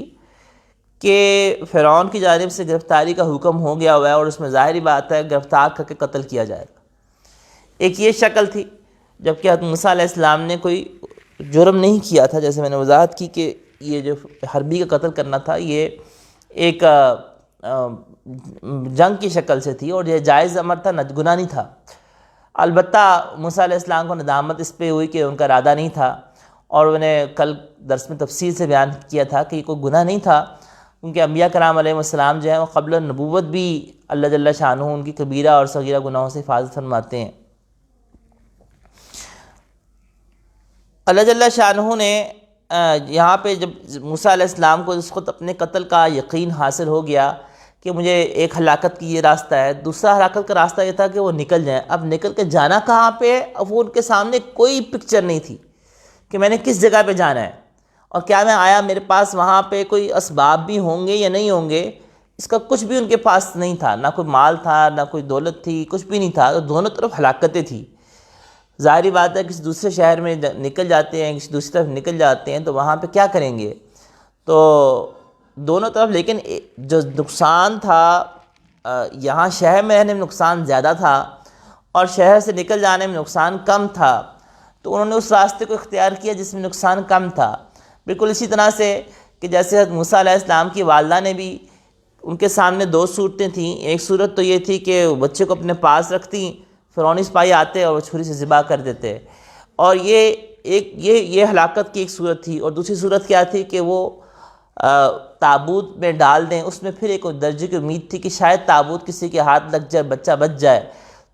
کہ فرعون کی جانب سے گرفتاری کا حکم ہو گیا ہوا ہے اور اس میں ظاہری بات ہے گرفتار کر کے قتل کیا جائے گا، ایک یہ شکل تھی، جبکہ حضرت موسیٰ علیہ السلام نے کوئی جرم نہیں کیا تھا، جیسے میں نے وضاحت کی کہ یہ جو حربی کا قتل کرنا تھا یہ ایک جنگ کی شکل سے تھی اور یہ جائز امر تھا، گناہ نہیں تھا۔ البتہ موسیٰ علیہ السلام کو ندامت اس پہ ہوئی کہ ان کا ارادہ نہیں تھا، اور انہوں نے کل درس میں تفصیل سے بیان کیا تھا کہ یہ کوئی گناہ نہیں تھا، کیونکہ انبیاء کرام علیہ السلام جو ہیں وہ قبل نبوت بھی اللہ جل شانہ ان کی کبیرہ اور صغیرہ گناہوں سے حفاظت فرماتے ہیں۔ اللہ جل شانہ نے یہاں پہ جب موسیٰ علیہ السلام کو اس وقت اپنے قتل کا یقین حاصل ہو گیا کہ مجھے ایک ہلاکت کی یہ راستہ ہے، دوسرا ہلاکت کا راستہ یہ تھا کہ وہ نکل جائیں، اب نکل کے جانا کہاں پہ، اب وہ ان کے سامنے کوئی پکچر نہیں تھی کہ میں نے کس جگہ پہ جانا ہے، اور کیا میں آیا میرے پاس وہاں پہ کوئی اسباب بھی ہوں گے یا نہیں ہوں گے، اس کا کچھ بھی ان کے پاس نہیں تھا، نہ کوئی مال تھا نہ کوئی دولت تھی، کچھ بھی نہیں تھا، دونوں طرف ہلاکتیں تھیں۔ ظاہری بات ہے کسی دوسرے شہر میں نکل جاتے ہیں، کسی دوسری طرف نکل جاتے ہیں تو وہاں پہ کیا کریں گے، تو دونوں طرف، لیکن جو نقصان تھا یہاں شہر میں رہنے میں نقصان زیادہ تھا اور شہر سے نکل جانے میں نقصان کم تھا، تو انہوں نے اس راستے کو اختیار کیا جس میں نقصان کم تھا۔ بالکل اسی طرح سے کہ جیسے حضرت موسیٰ علیہ السلام کی والدہ نے بھی، ان کے سامنے دو صورتیں تھیں، ایک صورت تو یہ تھی کہ بچے کو اپنے پاس رکھتی، فرعونی سپاہی آتے اور وہ چھری سے ذبح کر دیتے، اور یہ ہلاکت کی ایک صورت تھی، اور دوسری صورت کیا تھی کہ وہ تابوت میں ڈال دیں، اس میں پھر ایک درجے کی امید تھی کہ شاید تابوت کسی کے ہاتھ لگ جائے بچہ بچ جائے،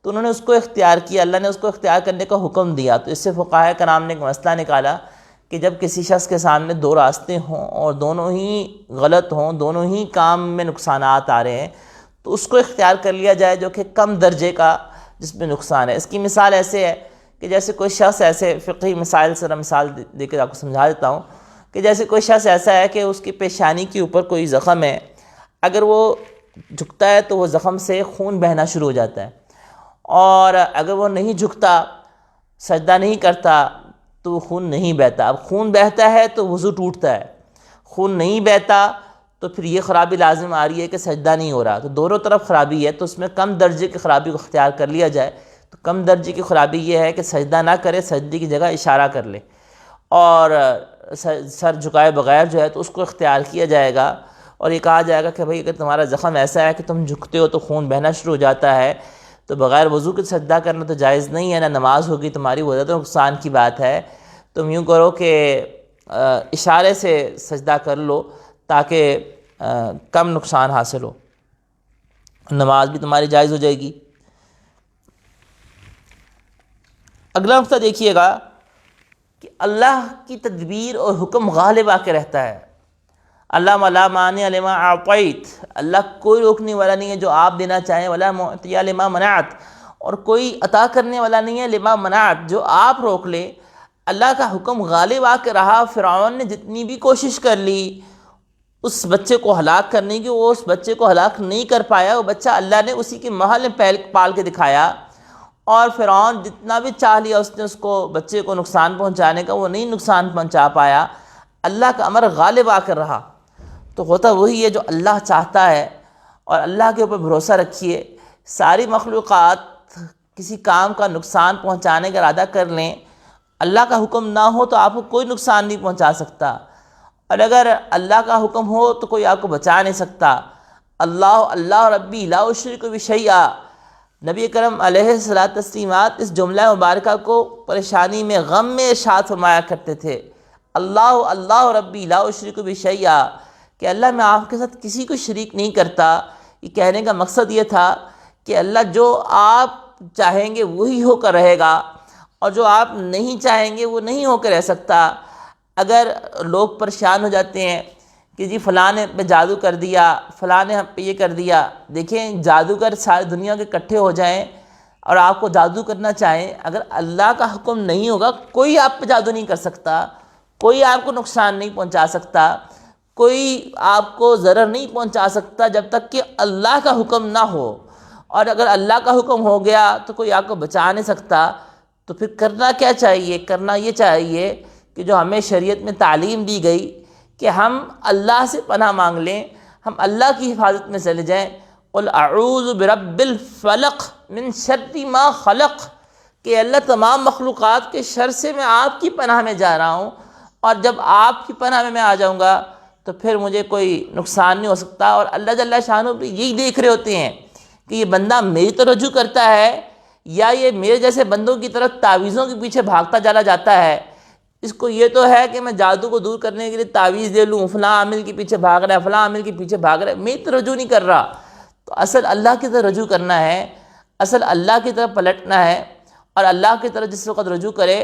تو انہوں نے اس کو اختیار کیا، اللہ نے اس کو اختیار کرنے کا حکم دیا۔ تو اس سے فقہاء کرام نے ایک مسئلہ نکالا کہ جب کسی شخص کے سامنے دو راستے ہوں اور دونوں ہی غلط ہوں، دونوں ہی کام میں نقصانات آ رہے ہیں، تو اس کو اختیار کر لیا جائے جو کہ کم درجے کا جس میں نقصان ہے۔ اس کی مثال ایسے ہے کہ جیسے کوئی شخص ایسے فقہی مسائل سے مثال دے کر آپ کو سمجھا دیتا ہوں کہ جیسے کوئی شخص ایسا ہے کہ اس کی پیشانی کے اوپر کوئی زخم ہے، اگر وہ جھکتا ہے تو وہ زخم سے خون بہنا شروع ہو جاتا ہے، اور اگر وہ نہیں جھکتا سجدہ نہیں کرتا تو خون نہیں بہتا. اب خون بہتا ہے تو وضو ٹوٹتا ہے، خون نہیں بہتا تو پھر یہ خرابی لازم آ رہی ہے کہ سجدہ نہیں ہو رہا. تو دونوں طرف خرابی ہے، تو اس میں کم درجے کی خرابی کو اختیار کر لیا جائے. تو کم درجے کی خرابی یہ ہے کہ سجدہ نہ کرے، سجدے کی جگہ اشارہ کر لے، اور سر جھکائے بغیر جو ہے تو اس کو اختیار کیا جائے گا. اور یہ کہا جائے گا کہ بھئی اگر تمہارا زخم ایسا ہے کہ تم جھکتے ہو تو خون بہنا شروع ہو جاتا ہے، تو بغیر وضو کے سجدہ کرنا تو جائز نہیں ہے، نہ نماز ہوگی تمہاری، وہ زیادہ نقصان کی بات ہے. تم یوں کرو کہ اشارے سے سجدہ کر لو تاکہ کم نقصان حاصل ہو، نماز بھی تمہاری جائز ہو جائے گی. اگلا نقطہ دیکھیے گا کہ اللہ کی تدبیر اور حکم غالب آ کے رہتا ہے. اللہ ولا مانع لما اعطیت، اللہ کوئی روکنے والا نہیں ہے جو آپ دینا چاہیں، ولا معطی لما منعت، اور کوئی عطا کرنے والا نہیں ہے لما منعت، جو آپ روک لے. اللہ کا حکم غالب آ کے رہا. فرعون نے جتنی بھی کوشش کر لی اس بچے کو ہلاک کرنے کی، وہ اس بچے کو ہلاک نہیں کر پایا. وہ بچہ اللہ نے اسی کے محل میں پال کے دکھایا، اور فرعون جتنا بھی چاہ لیا اس نے اس کو بچے کو نقصان پہنچانے کا، وہ نہیں نقصان پہنچا پایا. اللہ کا امر غالب آ کر رہا. تو ہوتا وہی ہے جو اللہ چاہتا ہے، اور اللہ کے اوپر بھروسہ رکھیے. ساری مخلوقات کسی کام کا نقصان پہنچانے کا ارادہ کر لیں، اللہ کا حکم نہ ہو تو آپ کو کوئی نقصان نہیں پہنچا سکتا، اور اگر اللہ کا حکم ہو تو کوئی آپ کو بچا نہیں سکتا. اللہ ربی لا اشرک بشیئا، نبی کرم علیہ الصلوۃ والتسلیمات اس جملہ مبارکہ کو پریشانی میں، غم میں ارشاد فرمایا کرتے تھے. اللہ ربی لا اشرک بشیئا، کہ اللہ میں آپ کے ساتھ کسی کو شریک نہیں کرتا. یہ کہنے کا مقصد یہ تھا کہ اللہ جو آپ چاہیں گے وہی ہو کر رہے گا، اور جو آپ نہیں چاہیں گے وہ نہیں ہو کے رہ سکتا. اگر لوگ پریشان ہو جاتے ہیں کہ جی فلاں نے پہ جادو کر دیا، فلاں نے ہم پہ یہ کر دیا. دیکھیں جادوگر ساری دنیا کے اکٹھے ہو جائیں اور آپ کو جادو کرنا چاہیں، اگر اللہ کا حکم نہیں ہوگا کوئی آپ پہ جادو نہیں کر سکتا، کوئی آپ کو نقصان نہیں پہنچا سکتا، کوئی آپ کو ضرر نہیں پہنچا سکتا جب تک کہ اللہ کا حکم نہ ہو. اور اگر اللہ کا حکم ہو گیا تو کوئی آپ کو بچا نہیں سکتا. تو پھر کرنا کیا چاہیے؟ کرنا یہ چاہیے کہ جو ہمیں شریعت میں تعلیم دی گئی کہ ہم اللہ سے پناہ مانگ لیں، ہم اللہ کی حفاظت میں چلے جائیں. قل اعوذ برب الفلق من شر ما خلق، کہ اللہ تمام مخلوقات کے شر سے میں آپ کی پناہ میں جا رہا ہوں، اور جب آپ کی پناہ میں آ جاؤں گا تو پھر مجھے کوئی نقصان نہیں ہو سکتا. اور اللہ جل شانہ بھی یہی دیکھ رہے ہوتے ہیں کہ یہ بندہ میری طرف رجوع کرتا ہے یا یہ میرے جیسے بندوں کی طرف تعویذوں کے پیچھے بھاگتا چلا جاتا ہے. اس کو یہ تو ہے کہ میں جادو کو دور کرنے کے لیے تعویذ دے لوں، فلاں عامل کے پیچھے بھاگ رہا ہے، فلاں عامل کے پیچھے بھاگ رہا ہے، میری طرف رجوع نہیں کر رہا. تو اصل اللہ کی طرف رجوع کرنا ہے، اصل اللہ کی طرف پلٹنا ہے. اور اللہ کی طرف جس وقت رجوع کرے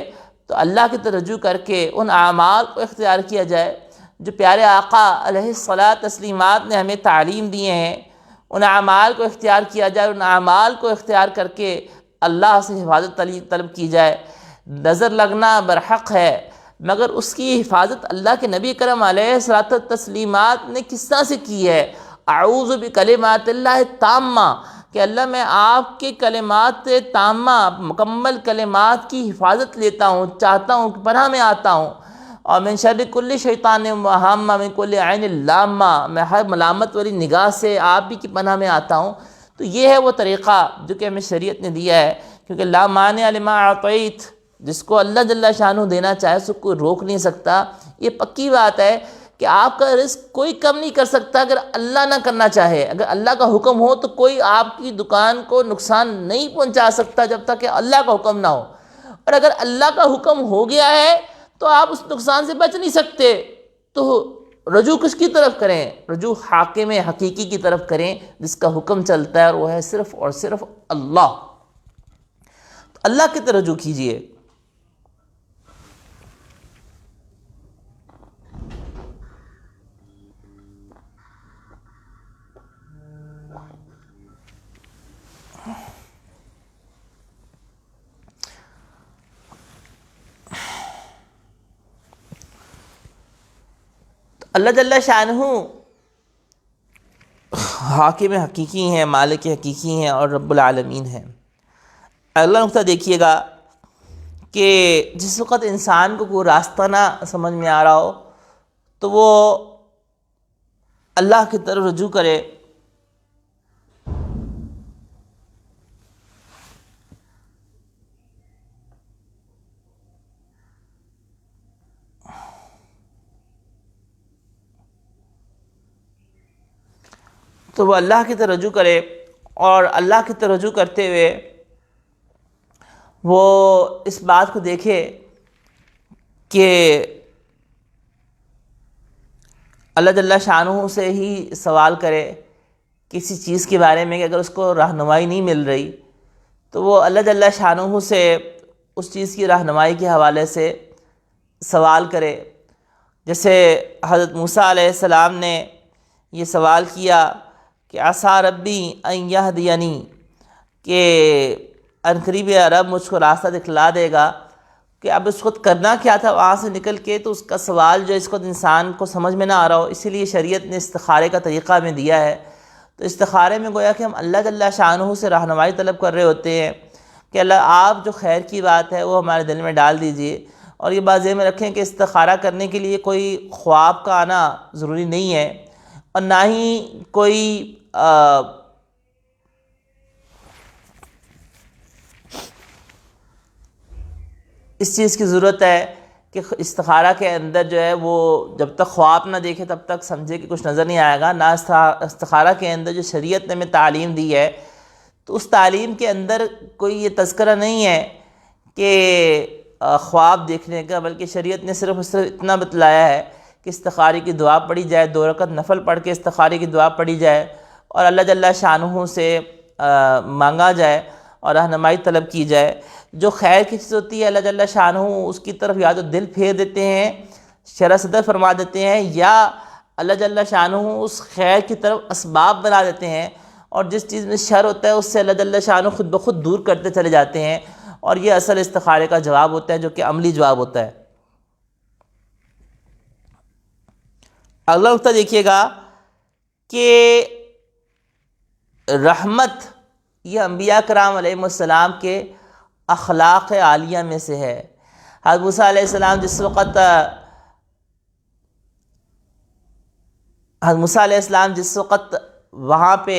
تو اللہ کی طرف رجوع کر کے ان اعمال کو اختیار کیا جائے جو پیارے آقا علیہ الصلاۃ تسلیمات نے ہمیں تعلیم دیے ہیں. ان اعمال کو اختیار کیا جائے، ان اعمال کو اختیار کر کے اللہ سے حفاظت طلب کی جائے. نظر لگنا برحق ہے، مگر اس کی حفاظت اللہ کے نبی کرم علیہ الصلاۃ تسلیمات نے کس طرح سے کی ہے؟ اعوذ بکلمات اللہ التامہ، کہ اللہ میں آپ کے کلمات تامہ مکمل کلمات کی حفاظت لیتا ہوں، چاہتا ہوں کہ پناہ میں آتا ہوں. اور من شر کل شیطان وہامہ من کل عین لامہ، میں ہر ملامت والی نگاہ سے آپ بھی کی پناہ میں آتا ہوں. تو یہ ہے وہ طریقہ جو کہ ہمیں شریعت نے دیا ہے، کیونکہ لا مانع لما اعطیت، جس کو اللہ جل شانہ دینا چاہے اس کو کوئی روک نہیں سکتا. یہ پکی بات ہے کہ آپ کا رزق کوئی کم نہیں کر سکتا اگر اللہ نہ کرنا چاہے. اگر اللہ کا حکم ہو تو کوئی آپ کی دکان کو نقصان نہیں پہنچا سکتا جب تک کہ اللہ کا حکم نہ ہو. اور اگر اللہ کا حکم ہو گیا ہے تو آپ اس نقصان سے بچ نہیں سکتے. تو رجوع کس کی طرف کریں؟ رجوع حاکم حقیقی کی طرف کریں جس کا حکم چلتا ہے، اور وہ ہے صرف اور صرف اللہ. تو اللہ کی طرف رجوع کیجئے. اللہ جل شانہ حاکم حقیقی ہیں، مالک حقیقی ہیں اور رب العالمین ہیں. اگلا نقطہ دیکھیے گا کہ جس وقت انسان کو کوئی راستہ نہ سمجھ میں آ رہا ہو تو وہ اللہ کی طرف رجوع کرے. تو وہ اللہ کی طرف رجوع کرے، اور اللہ کی طرف رجوع کرتے ہوئے وہ اس بات کو دیکھے کہ اللہ جل شانہ سے ہی سوال کرے کسی چیز کے بارے میں کہ اگر اس کو رہنمائی نہیں مل رہی تو وہ اللہ جل شانہ سے اس چیز کی رہنمائی کے حوالے سے سوال کرے. جیسے حضرت موسیٰ علیہ السلام نے یہ سوال کیا کہ عسیٰ ربی ان یہدینی، کہ عنقریب رب مجھ کو راستہ دکھلا دے گا. کہ اب اس وقت کرنا کیا تھا وہاں سے نکل کے، تو اس کا سوال جو اس کو انسان کو سمجھ میں نہ آ رہا ہو، اسی لیے شریعت نے استخارے کا طریقہ میں دیا ہے. تو استخارے میں گویا کہ ہم اللہ جل شانہ سے رہنمائی طلب کر رہے ہوتے ہیں کہ اللہ آپ جو خیر کی بات ہے وہ ہمارے دل میں ڈال دیجئے. اور یہ بات ذہن میں رکھیں کہ استخارہ کرنے کے لیے کوئی خواب کا آنا ضروری نہیں ہے، اور نہ ہی کوئی اس چیز کی ضرورت ہے کہ استخارہ کے اندر جو ہے وہ جب تک خواب نہ دیکھے تب تک سمجھے کہ کچھ نظر نہیں آئے گا. نہ استخارہ کے اندر جو شریعت نے ہمیں تعلیم دی ہے تو اس تعلیم کے اندر کوئی یہ تذکرہ نہیں ہے کہ خواب دیکھنے کا، بلکہ شریعت نے صرف اتنا بتلایا ہے کہ استخارے کی دعا پڑھی جائے، 2 رکعت نفل پڑھ کے استخارے کی دعا پڑھی جائے اور اللہ جل شانہ سے مانگا جائے اور رہنمائی طلب کی جائے. جو خیر کی چیز ہوتی ہے اللہ جل شانہ اس کی طرف یا تو دل پھیر دیتے ہیں، شرح صدر فرما دیتے ہیں، یا اللہ جل شانہ اس خیر کی طرف اسباب بنا دیتے ہیں، اور جس چیز میں شر ہوتا ہے اس سے اللہ جل شانہ خود بخود دور کرتے چلے جاتے ہیں. اور یہ اصل استخارے کا جواب ہوتا ہے جو کہ عملی جواب ہوتا ہے. اگلا نقطہ دیکھیے گا کہ رحمت یہ انبیاء کرام علیہ السلام کے اخلاق عالیہ میں سے ہے. حضرت موسیٰ علیہ السلام جس وقت وہاں پہ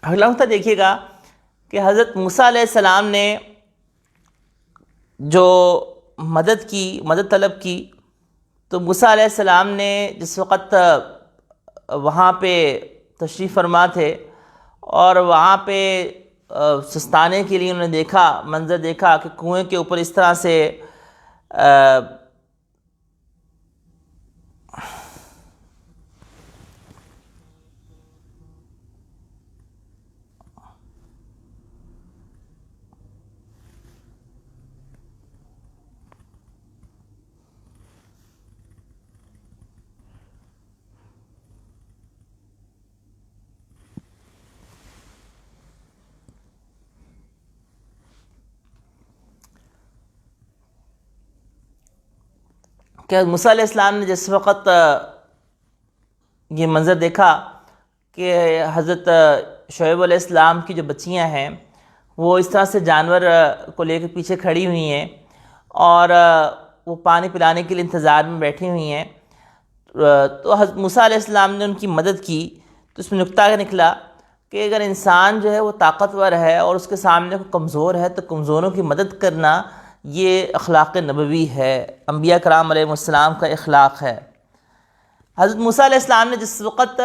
اگلا نقطہ دیکھیے گا کہ حضرت موسیٰ علیہ السلام نے جو مدد طلب کی، تو موسیٰ علیہ السلام نے جس وقت وہاں پہ تشریف فرما تھے اور وہاں پہ سستانے کے لیے انہوں نے منظر دیکھا کہ کنویں کے اوپر اس طرح سے کہ موسیٰ علیہ السلام نے جس وقت یہ منظر دیکھا کہ حضرت شعیب علیہ السلام کی جو بچیاں ہیں وہ اس طرح سے جانور کو لے کے پیچھے کھڑی ہوئی ہیں اور وہ پانی پلانے کے لیے انتظار میں بیٹھی ہوئی ہیں، تو حضرت موسیٰ علیہ السلام نے ان کی مدد کی، تو اس میں نکتہ نکلا کہ اگر انسان جو ہے وہ طاقتور ہے اور اس کے سامنے کوئی کمزور ہے تو کمزوروں کی مدد کرنا یہ اخلاق نبوی ہے، انبیاء کرام علیہ السلام کا اخلاق ہے۔ حضرت موسیٰ علیہ السلام نے جس وقت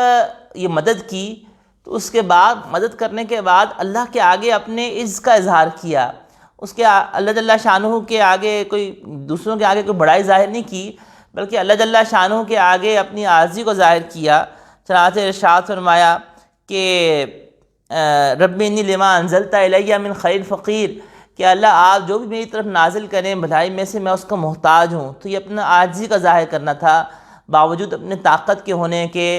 یہ مدد کی تو اس کے بعد مدد کرنے کے بعد اللہ کے آگے اپنے عز کا اظہار کیا، اس کے اللہ جل شانہ کے آگے کوئی دوسروں کے آگے کوئی بڑائی ظاہر نہیں کی، بلکہ اللہ جل شانہ کے آگے اپنی عاجزی کو ظاہر کیا۔ چنانچہ ارشاد فرمایا کہ رب انی لما انزلت الیہ من خیر فقیر، کہ اللہ آپ جو بھی میری طرف نازل کریں بھلائی میں سے میں اس کا محتاج ہوں۔ تو یہ اپنا عاجزی کا ظاہر کرنا تھا، باوجود اپنے طاقت کے ہونے کے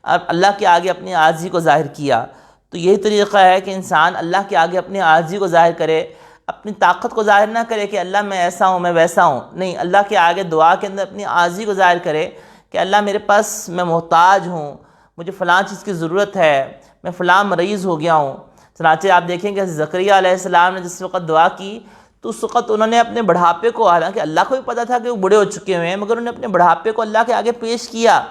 اللہ کے آگے اپنی عاجزی کو ظاہر کیا۔ تو یہی طریقہ ہے کہ انسان اللہ کے آگے اپنی عاجزی کو ظاہر کرے، اپنی طاقت کو ظاہر نہ کرے کہ اللہ میں ایسا ہوں میں ویسا ہوں، نہیں، اللہ کے آگے دعا کے اندر اپنی عاجزی کو ظاہر کرے کہ اللہ میرے پاس میں محتاج ہوں، مجھے فلاں چیز کی ضرورت ہے، میں فلاں مریض ہو گیا ہوں۔ چنانچہ آپ دیکھیں کہ زکریا علیہ السلام نے جس وقت دعا کی تو اس وقت انہوں نے اپنے بڑھاپے کو، حالانکہ اللہ کو بھی پتہ تھا کہ وہ بوڑھے ہو چکے ہوئے ہیں، مگر انہوں نے اپنے بڑھاپے کو اللہ کے آگے پیش کیا،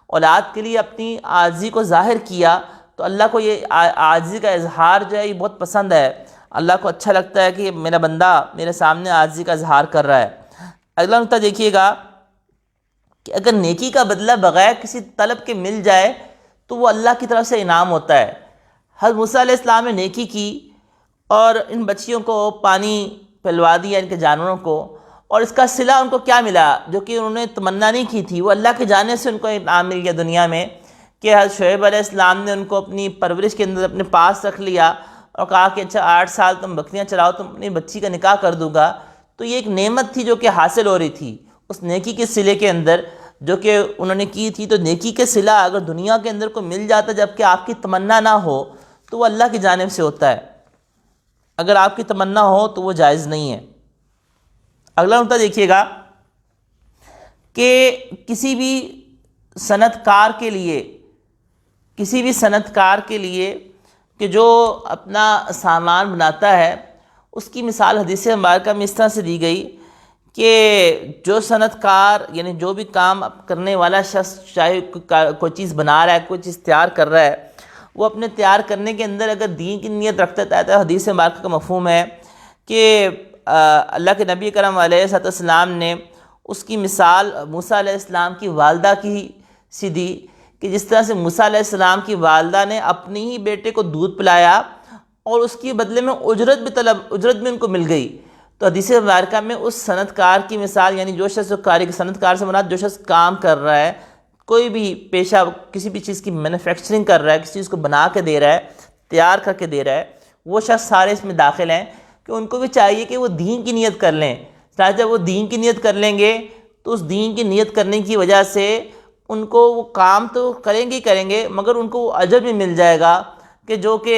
اولاد کے لیے اپنی عاجزی کو ظاہر کیا۔ تو اللہ کو یہ عاجزی کا اظہار جو ہے یہ بہت پسند ہے، اللہ کو اچھا لگتا ہے کہ میرا بندہ میرے سامنے عاجزی کا اظہار کر رہا ہے۔ اگلا نقطہ دیکھیے گا کہ اگر نیکی کا بدلہ بغیر کسی طلب کے مل جائے تو وہ اللہ کی طرف سے انعام ہوتا ہے۔ حضرت موسیٰ علیہ السلام نے نیکی کی اور ان بچیوں کو پانی پلوا دیا، ان کے جانوروں کو، اور اس کا صلہ ان کو کیا ملا جو کہ انہوں نے تمنا نہیں کی تھی، وہ اللہ کی جانب سے ان کو انعام مل گیا دنیا میں، کہ حضرت شعیب علیہ السلام نے ان کو اپنی پرورش کے اندر اپنے پاس رکھ لیا اور کہا کہ اچھا 8 سال تم بکریاں چراؤ، تم اپنی بچی کا نکاح کر دوں گا۔ تو یہ ایک نعمت تھی جو کہ حاصل ہو رہی تھی اس نیکی کے صلے کے اندر جو کہ انہوں نے کی تھی۔ تو نیکی کے صلہ اگر دنیا کے اندر کو مل جاتا جب کہ آپ کی تمنا نہ ہو تو وہ اللہ کی جانب سے ہوتا ہے، اگر آپ کی تمنا ہو تو وہ جائز نہیں ہے۔ اگلا نقطہ دیکھیے گا کہ کسی بھی صنعت کار کے لیے کہ جو اپنا سامان بناتا ہے، اس کی مثال حدیث مبارکہ میں اس طرح سے دی گئی کہ جو صنعت کار یعنی جو بھی کام کرنے والا شخص چاہے کوئی چیز بنا رہا ہے، کوئی چیز تیار کر رہا ہے، وہ اپنے تیار کرنے کے اندر اگر دین کی نیت رکھتا ہے تو حدیث مبارکہ کا مفہوم ہے کہ اللہ کے نبی کرم علیہ السلام نے اس کی مثال موسیٰ علیہ السلام کی والدہ کی سی دی کہ جس طرح سے موسیٰ علیہ السلام کی والدہ نے اپنے ہی بیٹے کو دودھ پلایا اور اس کی بدلے میں اجرت بھی ان کو مل گئی۔ تو حدیث مبارکہ میں اس صنعت کار کی مثال، یعنی جو شخص صنعت کار سے مراد جو شخص کام کر رہا ہے، کوئی بھی پیشہ کسی بھی چیز کی مینوفیکچرنگ کر رہا ہے، کسی چیز کو بنا کے دے رہا ہے، تیار کر کے دے رہا ہے، وہ شخص سارے اس میں داخل ہیں کہ ان کو بھی چاہیے کہ وہ دین کی نیت کر لیں۔ جب وہ دین کی نیت کر لیں گے تو اس دین کی نیت کرنے کی وجہ سے ان کو وہ کام تو کریں گے مگر ان کو وہ اجر بھی مل جائے گا کہ جو کہ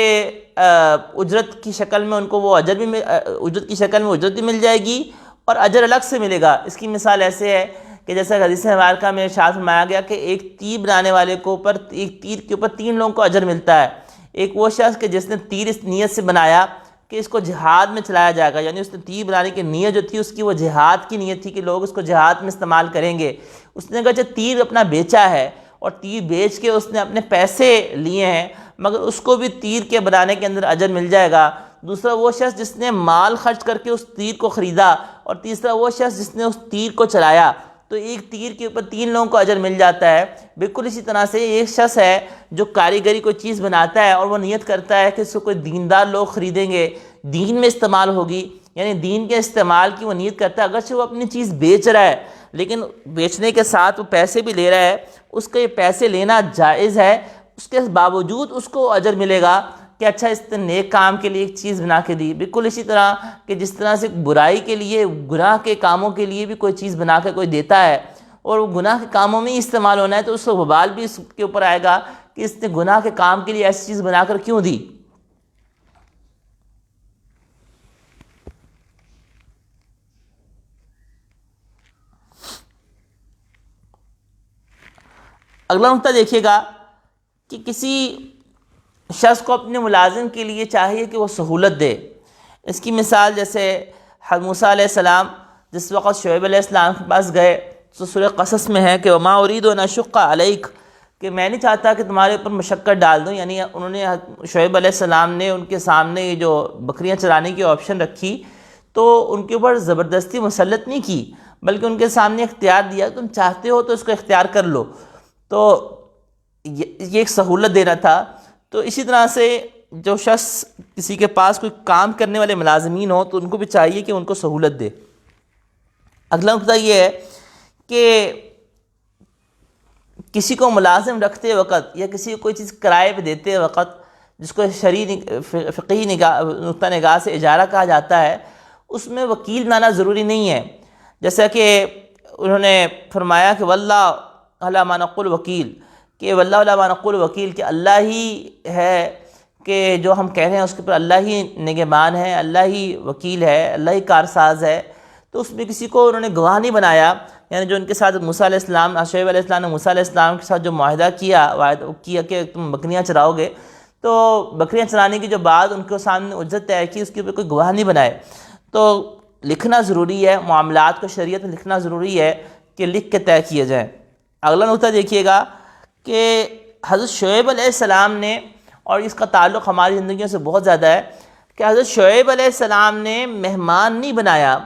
اجرت کی شکل میں ان کو وہ اجرت بھی مل جائے گی اور اجر الگ سے ملے گا۔ اس کی مثال ایسے ہے کہ جیسا حدیث مبارکہ میں ارشاد فرمایا گیا کہ ایک تیر بنانے والے کو ایک تیر کے اوپر 3 لوگوں کو اجر ملتا ہے۔ ایک وہ شخص کہ جس نے تیر اس نیت سے بنایا کہ اس کو جہاد میں چلایا جائے گا، یعنی اس نے تیر بنانے کی نیت جو تھی اس کی وہ جہاد کی نیت تھی کہ لوگ اس کو جہاد میں استعمال کریں گے۔ اس نے اگرچہ تیر اپنا بیچا ہے اور تیر بیچ کے اس نے اپنے پیسے لیے ہیں مگر اس کو بھی تیر کے بنانے کے اندر اجر مل جائے گا۔ دوسرا وہ شخص جس نے مال خرچ کر کے اس تیر کو خریدا، اور تیسرا وہ شخص جس نے اس تیر کو چلایا۔ تو ایک تیر کے اوپر 3 لوگوں کو اجر مل جاتا ہے۔ بالکل اسی طرح سے ایک شخص ہے جو کاریگری کوئی چیز بناتا ہے اور وہ نیت کرتا ہے کہ اس کو کوئی دیندار لوگ خریدیں گے، دین میں استعمال ہوگی، یعنی دین کے استعمال کی وہ نیت کرتا ہے، اگرچہ وہ اپنی چیز بیچ رہا ہے لیکن بیچنے کے ساتھ وہ پیسے بھی لے رہا ہے، اس کے پیسے لینا جائز ہے، اس کے باوجود اس کو اجر ملے گا کہ اچھا اس نے نیک کام کے لیے ایک چیز بنا کے دی۔ بالکل اسی طرح کہ جس طرح سے برائی کے لیے، گناہ کے کاموں کے لیے بھی کوئی چیز بنا کے کوئی دیتا ہے اور وہ گناہ کے کاموں میں ہی استعمال ہونا ہے تو اس کو وبال بھی اس کے اوپر آئے گا کہ اس نے گناہ کے کام کے لیے ایسی چیز بنا کر کیوں دی۔ اگلا نقطہ دیکھیے گا کہ کسی شخص کو اپنے ملازم کے لیے چاہیے کہ وہ سہولت دے. اس کی مثال جیسے حضرت موسیٰ علیہ السلام جس وقت شعیب علیہ السلام کے پاس گئے تو سورہ قصص میں ہے کہ وما اريد ان اشق علیک، کہ میں نہیں چاہتا کہ تمہارے اوپر مشقت ڈال دوں. یعنی انہوں نے شعیب علیہ السلام نے ان کے سامنے یہ جو بکریاں چرانے کی آپشن رکھی تو ان کے اوپر زبردستی مسلط نہیں کی، بلکہ ان کے سامنے اختیار دیا تم چاہتے ہو تو اس کو اختیار کر لو. تو یہ ایک سہولت دینا تھا. تو اسی طرح سے جو شخص کسی کے پاس کوئی کام کرنے والے ملازمین ہوں تو ان کو بھی چاہیے کہ ان کو سہولت دے. اگلا نقطہ یہ ہے کہ کسی کو ملازم رکھتے وقت یا کسی کو کوئی چیز کرائے پہ دیتے وقت جس کو شرعی فقہی نقطہ نگاہ سے اجارہ کہا جاتا ہے، اس میں وکیل بنانا ضروری نہیں ہے. جیسا کہ انہوں نے فرمایا کہ واللہ علی ما نقول وکیل، کہ واللہ علی ما نقول وکیل، کہ اللہ ہی ہے کہ جو ہم کہہ رہے ہیں اس کے اوپر اللہ ہی نگہبان ہے، اللہ ہی وکیل ہے، اللہ ہی کارساز ہے. تو اس میں کسی کو انہوں نے گواہ نہیں بنایا. یعنی جو ان کے ساتھ موسیٰ علیہ السلام شعیب علیہ السلام نے موسیٰ علیہ السلام کے ساتھ جو معاہدہ کیا کہ تم بکریاں چراؤ گے، تو بکریاں چرانے کی جو بعد ان کے سامنے اجرت طے کی، اس کے اوپر کوئی گواہ نہیں بنائے. تو لکھنا ضروری ہے، معاملات کو شریعت میں لکھنا ضروری ہے کہ لکھ کے طے کیے جائیں. اگلا نقطہ دیکھیے گا کہ حضرت شعیب علیہ السلام نے، اور اس کا تعلق ہماری زندگیوں سے بہت زیادہ ہے، کہ حضرت شعیب علیہ السلام نے مہمان نہیں بنایا.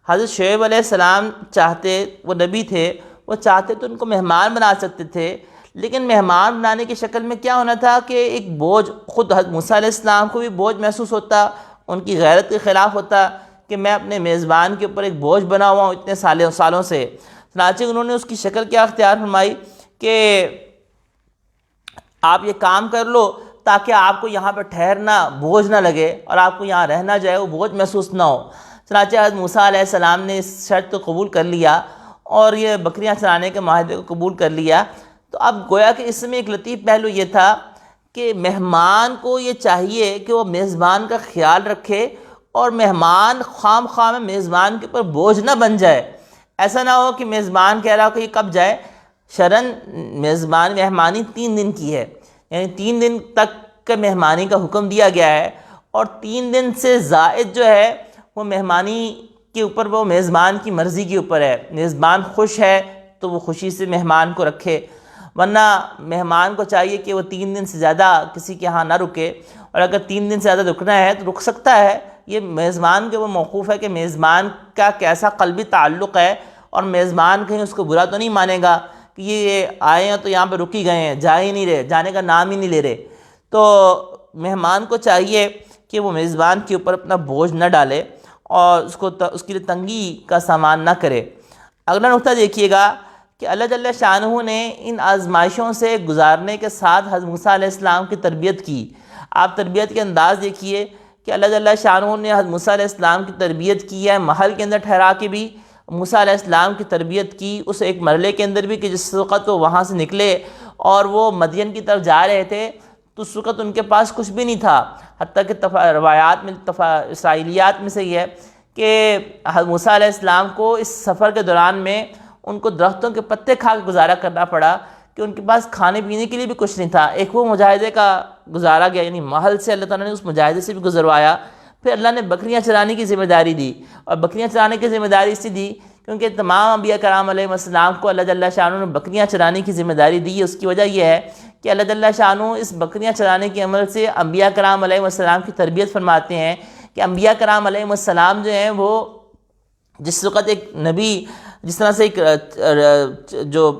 حضرت شعیب علیہ السلام چاہتے، وہ نبی تھے، وہ چاہتے تو ان کو مہمان بنا سکتے تھے، لیکن مہمان بنانے کی شکل میں کیا ہونا تھا کہ ایک بوجھ، خود حضرت موسیٰ علیہ السلام کو بھی بوجھ محسوس ہوتا، ان کی غیرت کے خلاف ہوتا کہ میں اپنے میزبان کے اوپر ایک بوجھ بنا ہوا ہوں اتنے سالوں سے. چنانچہ انہوں نے اس کی شکل کیا اختیار فرمائی کہ آپ یہ کام کر لو تاکہ آپ کو یہاں پہ ٹھہرنا بوجھ نہ لگے اور آپ کو یہاں رہنا جو ہے وہ بوجھ محسوس نہ ہو. چنانچہ حضرت موسیٰ علیہ السلام نے اس شرط کو قبول کر لیا اور یہ بکریاں چرانے کے معاہدے کو قبول کر لیا. تو اب گویا کہ اس میں ایک لطیف پہلو یہ تھا کہ مہمان کو یہ چاہیے کہ وہ میزبان کا خیال رکھے اور مہمان خام خواہ میزبان کے اوپر بوجھ نہ بن جائے. ایسا نہ ہو کہ میزبان کہہ رہا ہو کہ یہ کب جائے. شرعاً مہمانی 3 دن کی ہے، یعنی 3 دن تک کا مہمانی کا حکم دیا گیا ہے، اور 3 دن سے زائد جو ہے وہ مہمانی کے اوپر، وہ میزبان کی مرضی کے اوپر ہے. میزبان خوش ہے تو وہ خوشی سے مہمان کو رکھے، ورنہ مہمان کو چاہیے کہ وہ 3 دن سے زیادہ کسی کے ہاں نہ رکے. اور اگر 3 دن سے زیادہ رکنا ہے تو رک سکتا ہے. یہ میزبان کے وہ موقوف ہے کہ میزبان کا کیسا قلبی تعلق ہے، اور میزبان کہیں اس کو برا تو نہیں مانے گا کہ یہ آئے ہیں تو یہاں پہ رک ہی گئے ہیں، جا ہی نہیں رہے، جانے کا نام ہی نہیں لے رہے. تو مہمان کو چاہیے کہ وہ میزبان کے اوپر اپنا بوجھ نہ ڈالے اور اس کے لیے تنگی کا سامان نہ کرے. اگلا نقطہ دیکھیے گا کہ اللہ جل شانہ نے ان آزمائشوں سے گزارنے کے ساتھ حضرت موسیٰ علیہ السلام کی تربیت کی. آپ تربیت کے انداز دیکھیے کہ اللہ جل شانہ نے حضرت موسیٰ علیہ السلام کی تربیت کی ہے، محل کے اندر ٹھہرا کے بھی موسیٰ علیہ السلام کی تربیت کی، اس ایک مرحلے کے اندر بھی کہ جس وقت وہ وہاں سے نکلے اور وہ مدین کی طرف جا رہے تھے تو اس وقت ان کے پاس کچھ بھی نہیں تھا. حتیٰ کہ روایات میں اسرائیلیات میں سے یہ ہے کہ حضرت موسیٰ علیہ السلام کو اس سفر کے دوران میں ان کو درختوں کے پتے کھا کے گزارا کرنا پڑا کہ ان کے پاس کھانے پینے کے لیے بھی کچھ نہیں تھا. ایک وہ مجاہدے کا گزارا گیا، یعنی محل سے اللہ تعالیٰ نے اس مجاہدے سے بھی گزروایا. پھر اللہ نے بکریاں چرانے کی ذمہ داری دی، اور بکریاں چرانے کی ذمہ داری اس لیے دی کیونکہ تمام انبیاء کرام علیہ السلام کو اللہ جل شانہ نے بکریاں چرانے کی ذمہ داری دی. اس کی وجہ یہ ہے کہ اللہ جل شانہ اس بکریاں چرانے کے عمل سے انبیاء کرام علیہ السلام کی تربیت فرماتے ہیں کہ انبیاء کرام علیہ السلام جو ہیں وہ جس وقت ایک نبی جس طرح سے ایک جو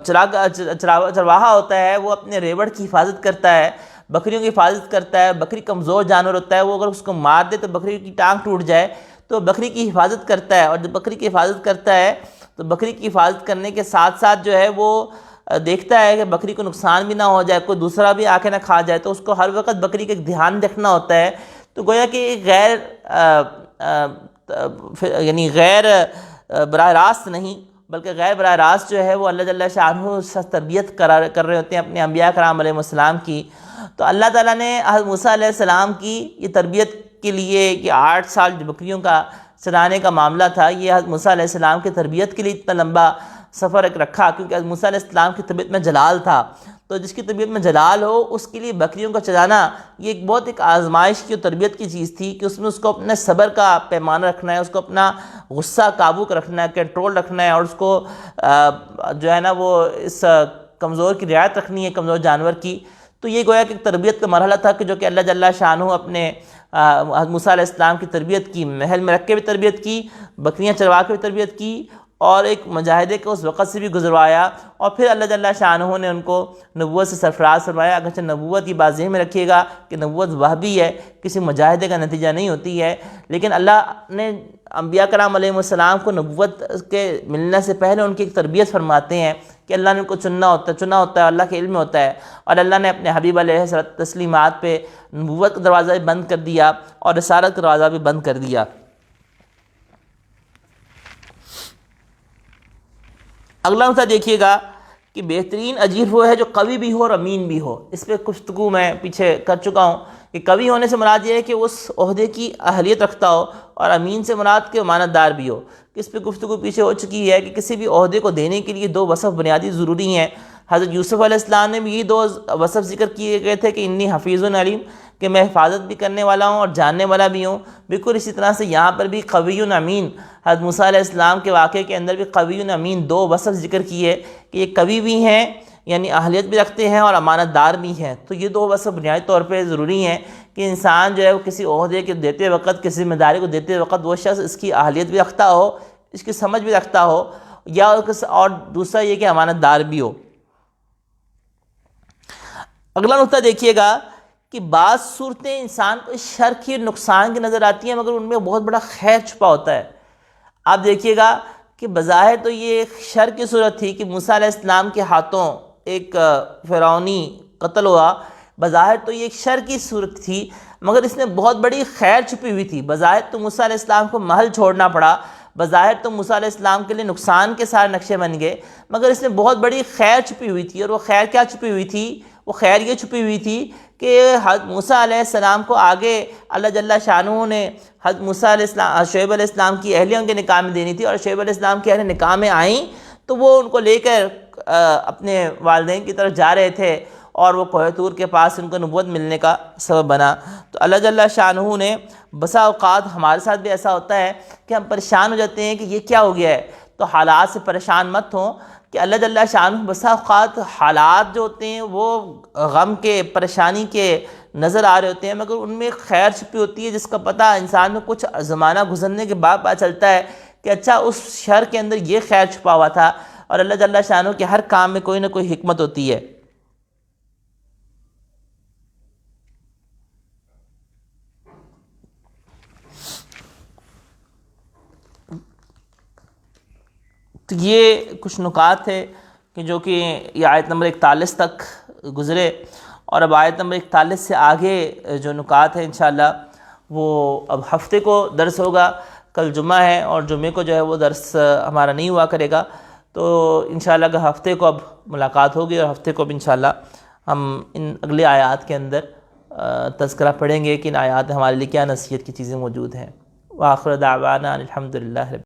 چرواہا ہوتا ہے وہ اپنے ریوڑ کی حفاظت کرتا ہے، بکریوں کی حفاظت کرتا ہے. بکری کمزور جانور ہوتا ہے، وہ اگر اس کو مار دے تو بکری کی ٹانگ ٹوٹ جائے، تو بکری کی حفاظت کرتا ہے. اور جب بکری کی حفاظت کرتا ہے تو بکری کی حفاظت کرنے کے ساتھ ساتھ جو ہے وہ دیکھتا ہے کہ بکری کو نقصان بھی نہ ہو جائے، کوئی دوسرا بھی آ کے نہ کھا جائے، تو اس کو ہر وقت بکری کا ایک دھیان رکھنا ہوتا ہے. تو گویا کہ غیر براہ راست نہیں بلکہ غیر براہ راست جو ہے وہ اللہ جل شانہ سے تربیت کر رہے ہوتے ہیں اپنے انبیاء کرام علیہ السلام کی. تو اللہ تعالیٰ نے حضرت موسیٰ علیہ السلام کی یہ تربیت کے لیے کہ 8 سال جو بکریوں کا چرانے کا معاملہ تھا، یہ حضرت موسیٰ علیہ السلام کی تربیت کے لیے اتنا لمبا سفر ایک رکھا، کیونکہ حضرت موسیٰ علیہ السلام کی طبیعت میں جلال تھا، تو جس کی طبیعت میں جلال ہو اس کے لیے بکریوں کو چلانا یہ ایک آزمائش کی اور تربیت کی چیز تھی، کہ اس میں اس کو اپنے صبر کا پیمانہ رکھنا ہے، اس کو اپنا غصہ قابو کا رکھنا ہے، کنٹرول رکھنا ہے، اور اس کو جو ہے نا وہ اس کمزور کی رعایت رکھنی ہے، کمزور جانور کی۔ تو یہ گویا کہ ایک تربیت کا مرحلہ تھا، کہ جو کہ اللہ جل شانہ اپنے حضرت موسیٰ علیہ السلام کی تربیت کی، محل میں رکھ کے بھی تربیت کی، بکریاں چروا کے بھی تربیت کی، اور ایک مجاہدے کے اس وقت سے بھی گزروایا، اور پھر اللہ جل شانہ نے ان کو نبوت سے سرفراز فرمایا۔ اگرچہ نبوت یہ بات ذہن میں رکھیے گا کہ نبوت وہبی ہے، کسی مجاہدے کا نتیجہ نہیں ہوتی ہے، لیکن اللہ نے انبیاء کرام علیہ السلام کو نبوت کے ملنے سے پہلے ان کی ایک تربیت فرماتے ہیں، کہ اللہ نے ان کو چنا ہوتا ہے، اللہ کے علم میں ہوتا ہے، اور اللہ نے اپنے حبیب علیہ تسلیمات پہ نبوت کا دروازہ بھی بند کر دیا اور رسالت کا دروازہ بھی بند کر دیا۔ اگلا نقطہ دیکھیے گا کہ بہترین اجیر وہ ہے جو قوی بھی ہو اور امین بھی ہو۔ اس پہ گفتگو میں پیچھے کر چکا ہوں کہ قوی ہونے سے مراد یہ ہے کہ اس عہدے کی اہلیت رکھتا ہو، اور امین سے مراد کہ امانت دار بھی ہو۔ اس پہ گفتگو پیچھے ہو چکی ہے کہ کسی بھی عہدے کو دینے کے لیے 2 وصف بنیادی ضروری ہیں۔ حضرت یوسف علیہ السلام نے بھی یہ 2 وصف ذکر کیے گئے تھے کہ انی حفیظ علیم، کہ میں حفاظت بھی کرنے والا ہوں اور جاننے والا بھی ہوں۔ بالکل اسی طرح سے یہاں پر بھی قوی امین، حضرت موسیٰ علیہ السلام کے واقعے کے اندر بھی قوی امین 2 وصف ذکر کیے کہ یہ قوی بھی ہیں، یعنی اہلیت بھی رکھتے ہیں، اور امانت دار بھی ہیں۔ تو یہ 2 وصف بنیادی طور پہ ضروری ہیں کہ انسان جو ہے وہ کسی عہدے کے دیتے وقت، کسی ذمہ داری کو دیتے وقت وہ شخص اس کی اہلیت بھی رکھتا ہو، اس کی سمجھ بھی رکھتا ہو، یا اور دوسرا یہ کہ امانت دار بھی ہو۔ اگلا نقطہ دیکھیے گا کہ بعض صورتیں انسان کو شر کی اور نقصان کی نظر آتی ہیں، مگر ان میں بہت بڑا خیر چھپا ہوتا ہے۔ آپ دیکھیے گا کہ بظاہر تو یہ ایک شر کی صورت تھی کہ موسیٰ علیہ السلام کے ہاتھوں ایک فرعونی قتل ہوا، بظاہر تو یہ ایک شر کی صورت تھی، مگر اس میں بہت بڑی خیر چھپی ہوئی تھی۔ بظاہر تو موسیٰ علیہ السلام کو محل چھوڑنا پڑا، بظاہر تو موسیٰ علیہ السلام کے لیے نقصان کے سارے نقشے بن گئے، مگر اس میں بہت بڑی خیر چھپی ہوئی تھی۔ اور وہ خیر کیا چھپی ہوئی تھی؟ وہ خیر یہ چھپی ہوئی تھی کہ حضرت موسیٰ علیہ السلام کو آگے اللہ جل شانہ نے حضرت موسیٰ علیہ السلام شعیب علیہ السلام کی اہلیہ ان کے نکاح میں دینی تھی، اور شعیب علیہ السلام کی اہلیہ نکاح میں آئیں تو وہ ان کو لے کر اپنے والدین کی طرف جا رہے تھے، اور وہ کوہ طور کے پاس ان کو نبوت ملنے کا سبب بنا۔ تو اللہ جل شانہ نے بسا اوقات ہمارے ساتھ بھی ایسا ہوتا ہے کہ ہم پریشان ہو جاتے ہیں کہ یہ کیا ہو گیا ہے، تو حالات سے پریشان مت ہوں، کہ اللہ جل شانہ بسا اوقات حالات جو ہوتے ہیں وہ غم کے، پریشانی کے نظر آ رہے ہوتے ہیں، مگر ان میں خیر چھپی ہوتی ہے، جس کا پتہ انسان میں کچھ زمانہ گزرنے کے بعد پتہ چلتا ہے کہ اچھا اس شر کے اندر یہ خیر چھپا ہوا تھا۔ اور اللہ جل شانہ کے ہر کام میں کوئی نہ کوئی حکمت ہوتی ہے۔ تو یہ کچھ نکات تھے کہ جو کہ یہ آیت نمبر 41 تک گزرے، اور اب آیت نمبر 41 سے آگے جو نکات ہیں انشاءاللہ وہ اب ہفتے کو درس ہوگا۔ کل جمعہ ہے اور جمعے کو جو ہے وہ درس ہمارا نہیں ہوا کرے گا، تو انشاءاللہ کہ ہفتے کو اب ملاقات ہوگی، اور ہفتے کو اب انشاءاللہ ہم ان اگلے آیات کے اندر تذکرہ پڑھیں گے کہ ان آیات میں ہمارے لیے کیا نصیحت کی چیزیں موجود ہیں۔ وآخر دعوانا الحمدللہ رب